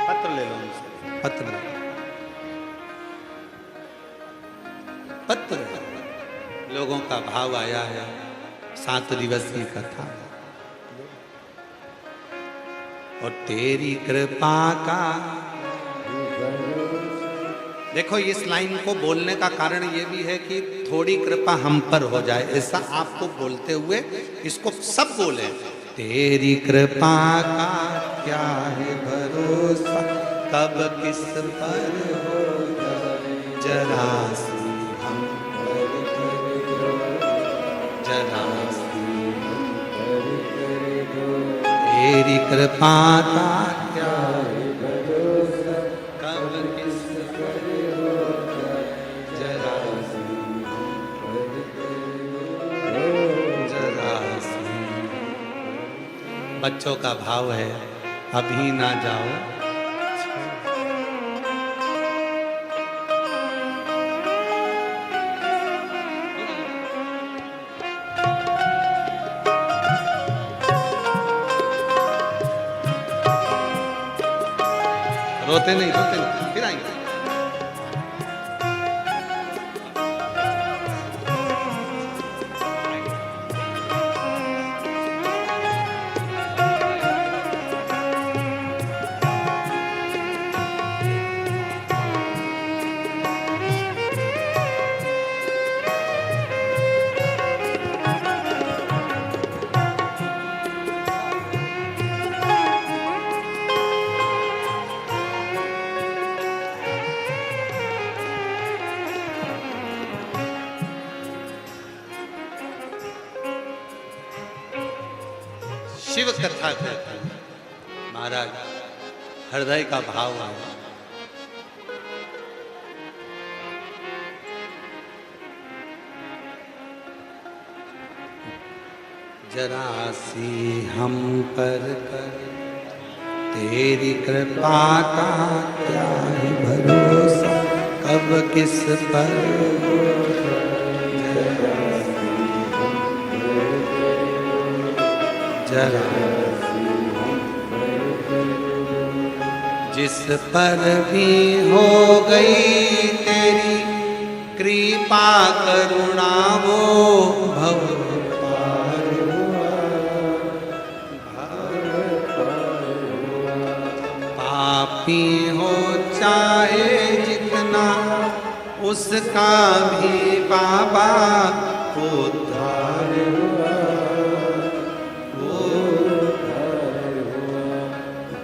पत्र ले लो उनसे, पत्र पत्र लोगों का भाव आया है, 7 दिवसीय कथा और तेरी कृपा का। देखो इस लाइन को बोलने का कारण ये भी है कि थोड़ी कृपा हम पर हो जाए, ऐसा आपको बोलते हुए इसको सब बोले। तेरी कृपा का क्या है भरोसा, कब किस पर हो जाए, जरा सी हम पर कर दो, जरा सी हम पर कर दो। तेरी कृपा का क्या है भरोसा, कब किस पर हो जाए, जरा सी हम पर कर दो, जरा सी। बच्चों का भाव है, अभी ना जाओ रोते नहीं, फिर आएंगे। शिव कथा कहते हैं महाराज, हृदय का भाव है। जरा सी हम पर कर तेरी कृपा का क्या है भरोसा, अब किस पर जरा जिस पर भी हो गई तेरी कृपा करुणा वो भव पार पापी हो चाहे जितना उसका भी बाबा उद्धार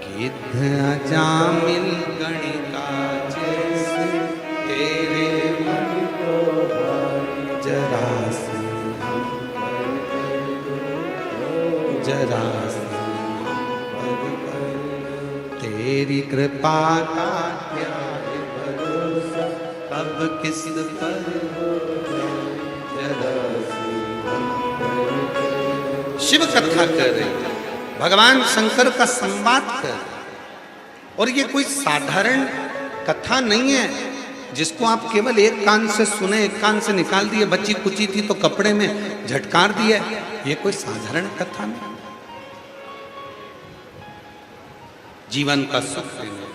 गिद्ध अजामिल गणिका जैसे तेरे मन को जरा सी जरा सी तेरी कृपा का क्या है भरोसा अब किस पर जरा सी शिव कथा कर रही है, भगवान शंकर का संवाद कर, और ये कोई साधारण कथा नहीं है जिसको आप केवल एक कान से सुने एक कान से निकाल दिए। बच्ची कुची थी तो कपड़े में झटकार दिए, ये कोई साधारण कथा नहीं। जीवन का सुख देने,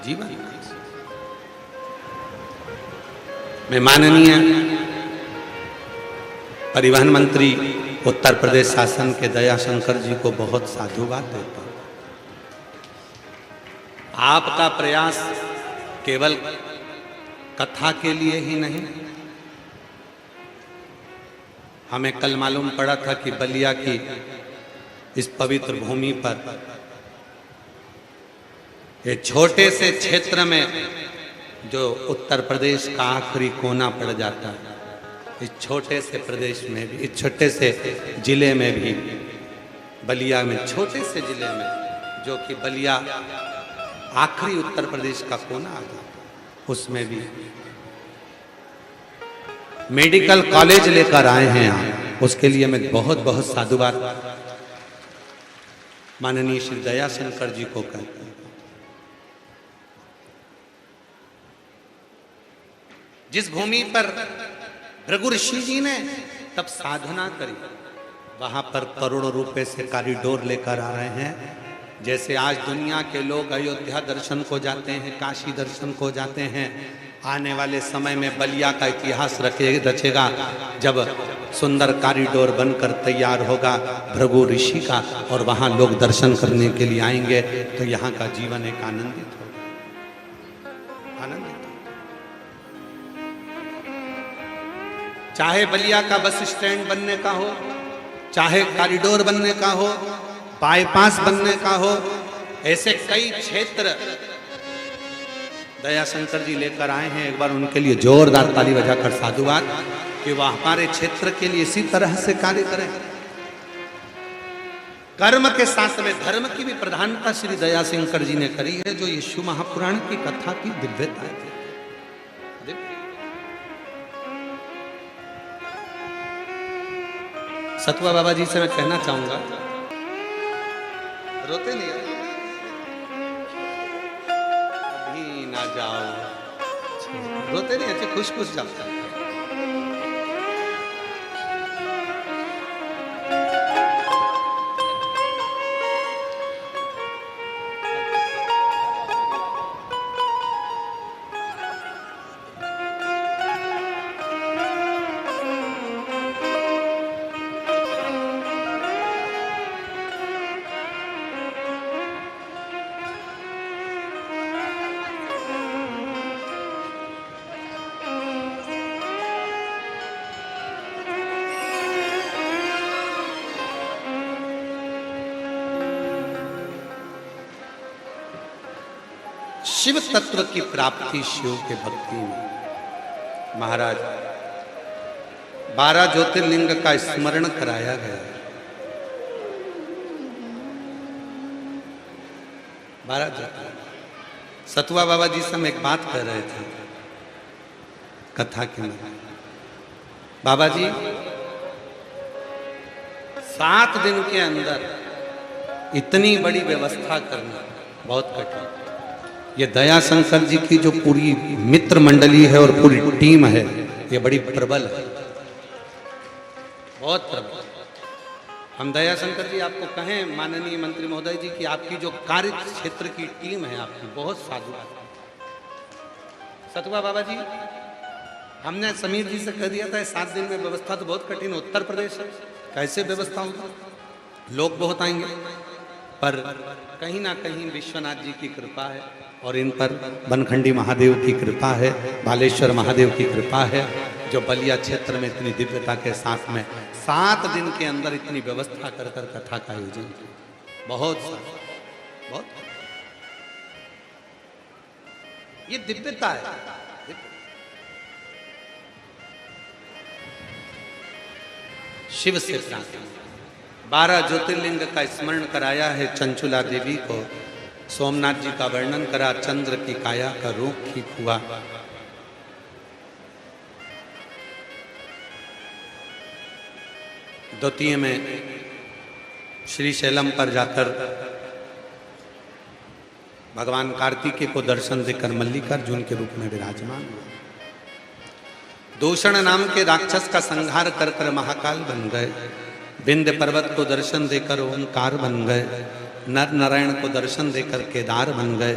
जीवन का सुख। मैं माननीय परिवहन मंत्री उत्तर प्रदेश शासन के दयाशंकर जी को बहुत साधुवाद देता हूं। आपका प्रयास केवल कथा के लिए ही नहीं, हमें कल मालूम पड़ा था कि बलिया की इस पवित्र भूमि पर ये छोटे से क्षेत्र में जो उत्तर प्रदेश का आखिरी कोना पड़ जाता है, इस छोटे से प्रदेश में भी, इस छोटे से जिले में भी, बलिया में, छोटे से जिले में जो कि बलिया आखिरी उत्तर प्रदेश का कोना आ जाता, उसमें भी मेडिकल कॉलेज लेकर आए हैं आप, उसके लिए मैं बहुत बहुत साधुवाद माननीय श्री दयाशंकर जी को कहता हूं। जिस भूमि पर भृगु ऋषि जी ने तब साधना करी, वहां पर करोड़ों रुपए से कॉरिडोर लेकर आ रहे हैं। जैसे आज दुनिया के लोग अयोध्या दर्शन को जाते हैं, काशी दर्शन को जाते हैं, आने वाले समय में बलिया का इतिहास रचेगा जब सुंदर कॉरिडोर बनकर तैयार होगा भृगु ऋषि का, और वहां लोग दर्शन करने के लिए आएंगे तो यहाँ का जीवन एक आनंदित होगा, आनंदित। चाहे बलिया का बस स्टैंड बनने का हो, चाहे कॉरिडोर बनने का हो, बाईपास बनने का हो, ऐसे कई क्षेत्र दयाशंकर जी लेकर आए हैं। एक बार उनके लिए जोरदार ताली बजाकर साधुवाद कि वह हमारे क्षेत्र के लिए इसी तरह से कार्य करें। कर्म के साथ में धर्म की भी प्रधानता श्री दयाशंकर जी ने करी है, जो यीशु महापुराण की कथा की दिव्यता है। सतुआ बाबा जी से मैं कहना चाहूंगा, रोते नहीं अभी ना जाओ, रोते नहीं, अच्छे खुश खुश जाता है। शिव तत्व की प्राप्ति शिव के भक्ति में महाराज 12 ज्योतिर्लिंग का स्मरण कराया गया। 12 ज्योतिर्लिंग। सतुआ बाबा जी से हम एक बात कर रहे थे कथा के में, बाबा जी 7 दिन के अंदर इतनी बड़ी व्यवस्था करना बहुत कठिन। ये दयाशंकर जी की जो पूरी मित्र मंडली है और पूरी टीम है, ये बड़ी प्रबल है, बहुत प्रबल। हम दयाशंकर जी आपको कहें माननीय मंत्री महोदय जी कि आपकी जो कार्य क्षेत्र की टीम है आपकी बहुत साधु। सतुआ बाबा जी, हमने समीर जी से कह दिया था 7 दिन में व्यवस्था तो बहुत कठिन, उत्तर प्रदेश है, कैसे व्यवस्था होगा, लोग बहुत आएंगे, पर कहीं ना कहीं विश्वनाथ जी की कृपा है और इन पर बनखंडी महादेव की कृपा है, बालेश्वर महादेव की कृपा है, जो बलिया क्षेत्र में इतनी दिव्यता के साथ में 7 दिन के अंदर इतनी व्यवस्था कर कर कथा का आयोजन किया। बहुत ये दिव्यता है। शिव से प्रार्थना, 12 ज्योतिर्लिंग का स्मरण कराया है चंचुला देवी को, सोमनाथ जी का वर्णन करा, चंद्र की काया का रूप ठीक हुआ। द्वितीय में श्री शैलम पर जाकर भगवान कार्तिकेय को दर्शन देकर मल्लिकार्जुन के रूप में विराजमान हुआ। दूषण नाम के राक्षस का संहार कर कर महाकाल बन गए। विंध्य पर्वत को दर्शन देकर ओंकार बन गए। नर नारायण को दर्शन देकर केदार बन गए।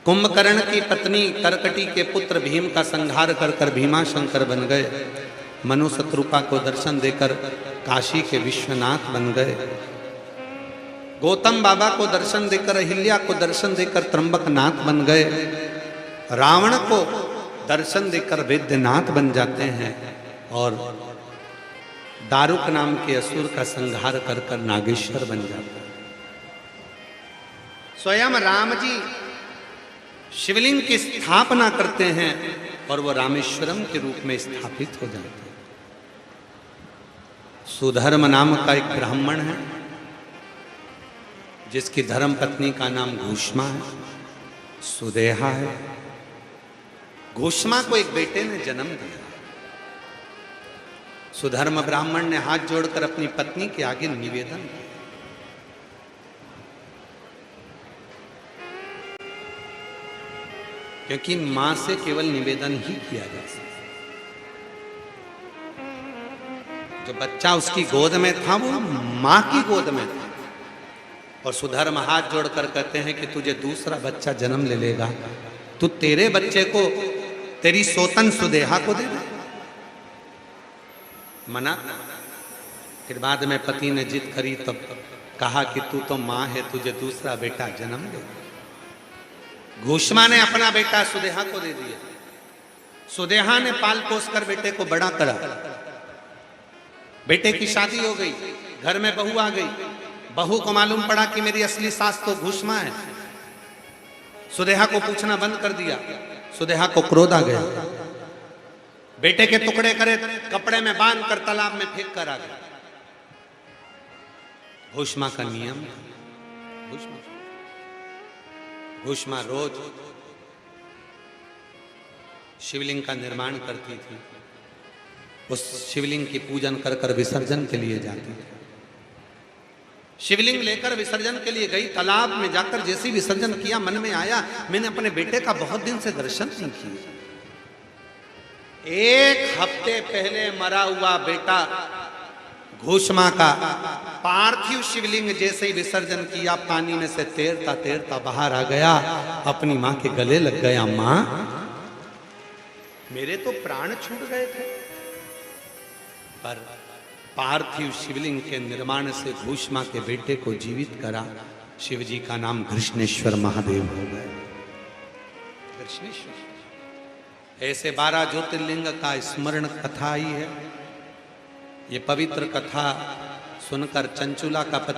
कुंभकर्ण की पत्नी करकटी के पुत्र भीम का संहार कर कर भीमा शंकर बन गए। मनु शत्रुपा को दर्शन देकर काशी के विश्वनाथ बन गए। गौतम बाबा को दर्शन देकर, अहिल्या को दर्शन देकर त्र्यंबकनाथ बन गए। रावण को दर्शन देकर वैद्यनाथ बन जाते हैं और दारुक नाम के असुर का संहार कर कर नागेश्वर बन जाते हैं। स्वयं राम जी शिवलिंग की स्थापना करते हैं और वो रामेश्वरम के रूप में स्थापित हो जाते हैं। सुधर्म नाम का एक ब्राह्मण है जिसकी धर्म पत्नी का नाम घूष्मा है, सुदेहा है। घूष्मा को एक बेटे ने जन्म दिया। सुधर्म ब्राह्मण ने हाथ जोड़कर अपनी पत्नी के आगे निवेदन किया, क्योंकि मां से केवल निवेदन ही किया जा सकता। जो बच्चा उसकी गोद में था वो मां की गोद में था, और सुधर्म हाथ जोड़कर कहते हैं कि तुझे दूसरा बच्चा जन्म ले लेगा, तू तेरे बच्चे को तेरी सोतन सुदेहा को दे दे। मना। फिर बाद में पति ने जिद करी तो कहा कि तू तो मां है, तुझे दूसरा बेटा जन्म दे। घूष्मा ने अपना बेटा सुदेहा को दे दिया। सुदेहा ने पाल पोस कर बेटे को बड़ा करा। बेटे की शादी हो गई, घर में बहू आ गई। बहू को मालूम पड़ा कि मेरी असली सास तो घूष्मा है। सुदेहा को पूछना बंद कर दिया। सुदेहा को क्रोध आ गया। बेटे के टुकड़े करे कपड़े में बांध कर तालाब में फेंक कर आ गया। घूष्मा का नियम, घूष्मा रोज शिवलिंग का निर्माण करती थी। उस शिवलिंग की पूजन कर कर विसर्जन के लिए जाती थी। शिवलिंग लेकर विसर्जन के लिए गई। तालाब में जाकर जैसे विसर्जन किया, मन में आया मैंने अपने बेटे का बहुत दिन से दर्शन नहीं किया। 1 हफ्ते पहले मरा हुआ बेटा घूष्मा का पार्थिव शिवलिंग जैसे ही विसर्जन किया, पानी में से तैरता तैरता बाहर आ गया, अपनी मां के गले लग गया। मां, मेरे तो प्राण छूट गए थे। पर पार्थिव शिवलिंग के निर्माण से घूष्मा के बेटे को जीवित करा। शिव जी का नाम कृष्णेश्वर महादेव हो गए। कृष्णेश्वर। ऐसे 12 ज्योतिर्लिंग का स्मरण कथा आई है। ये पवित्र कथा सुनकर चंचुला का पति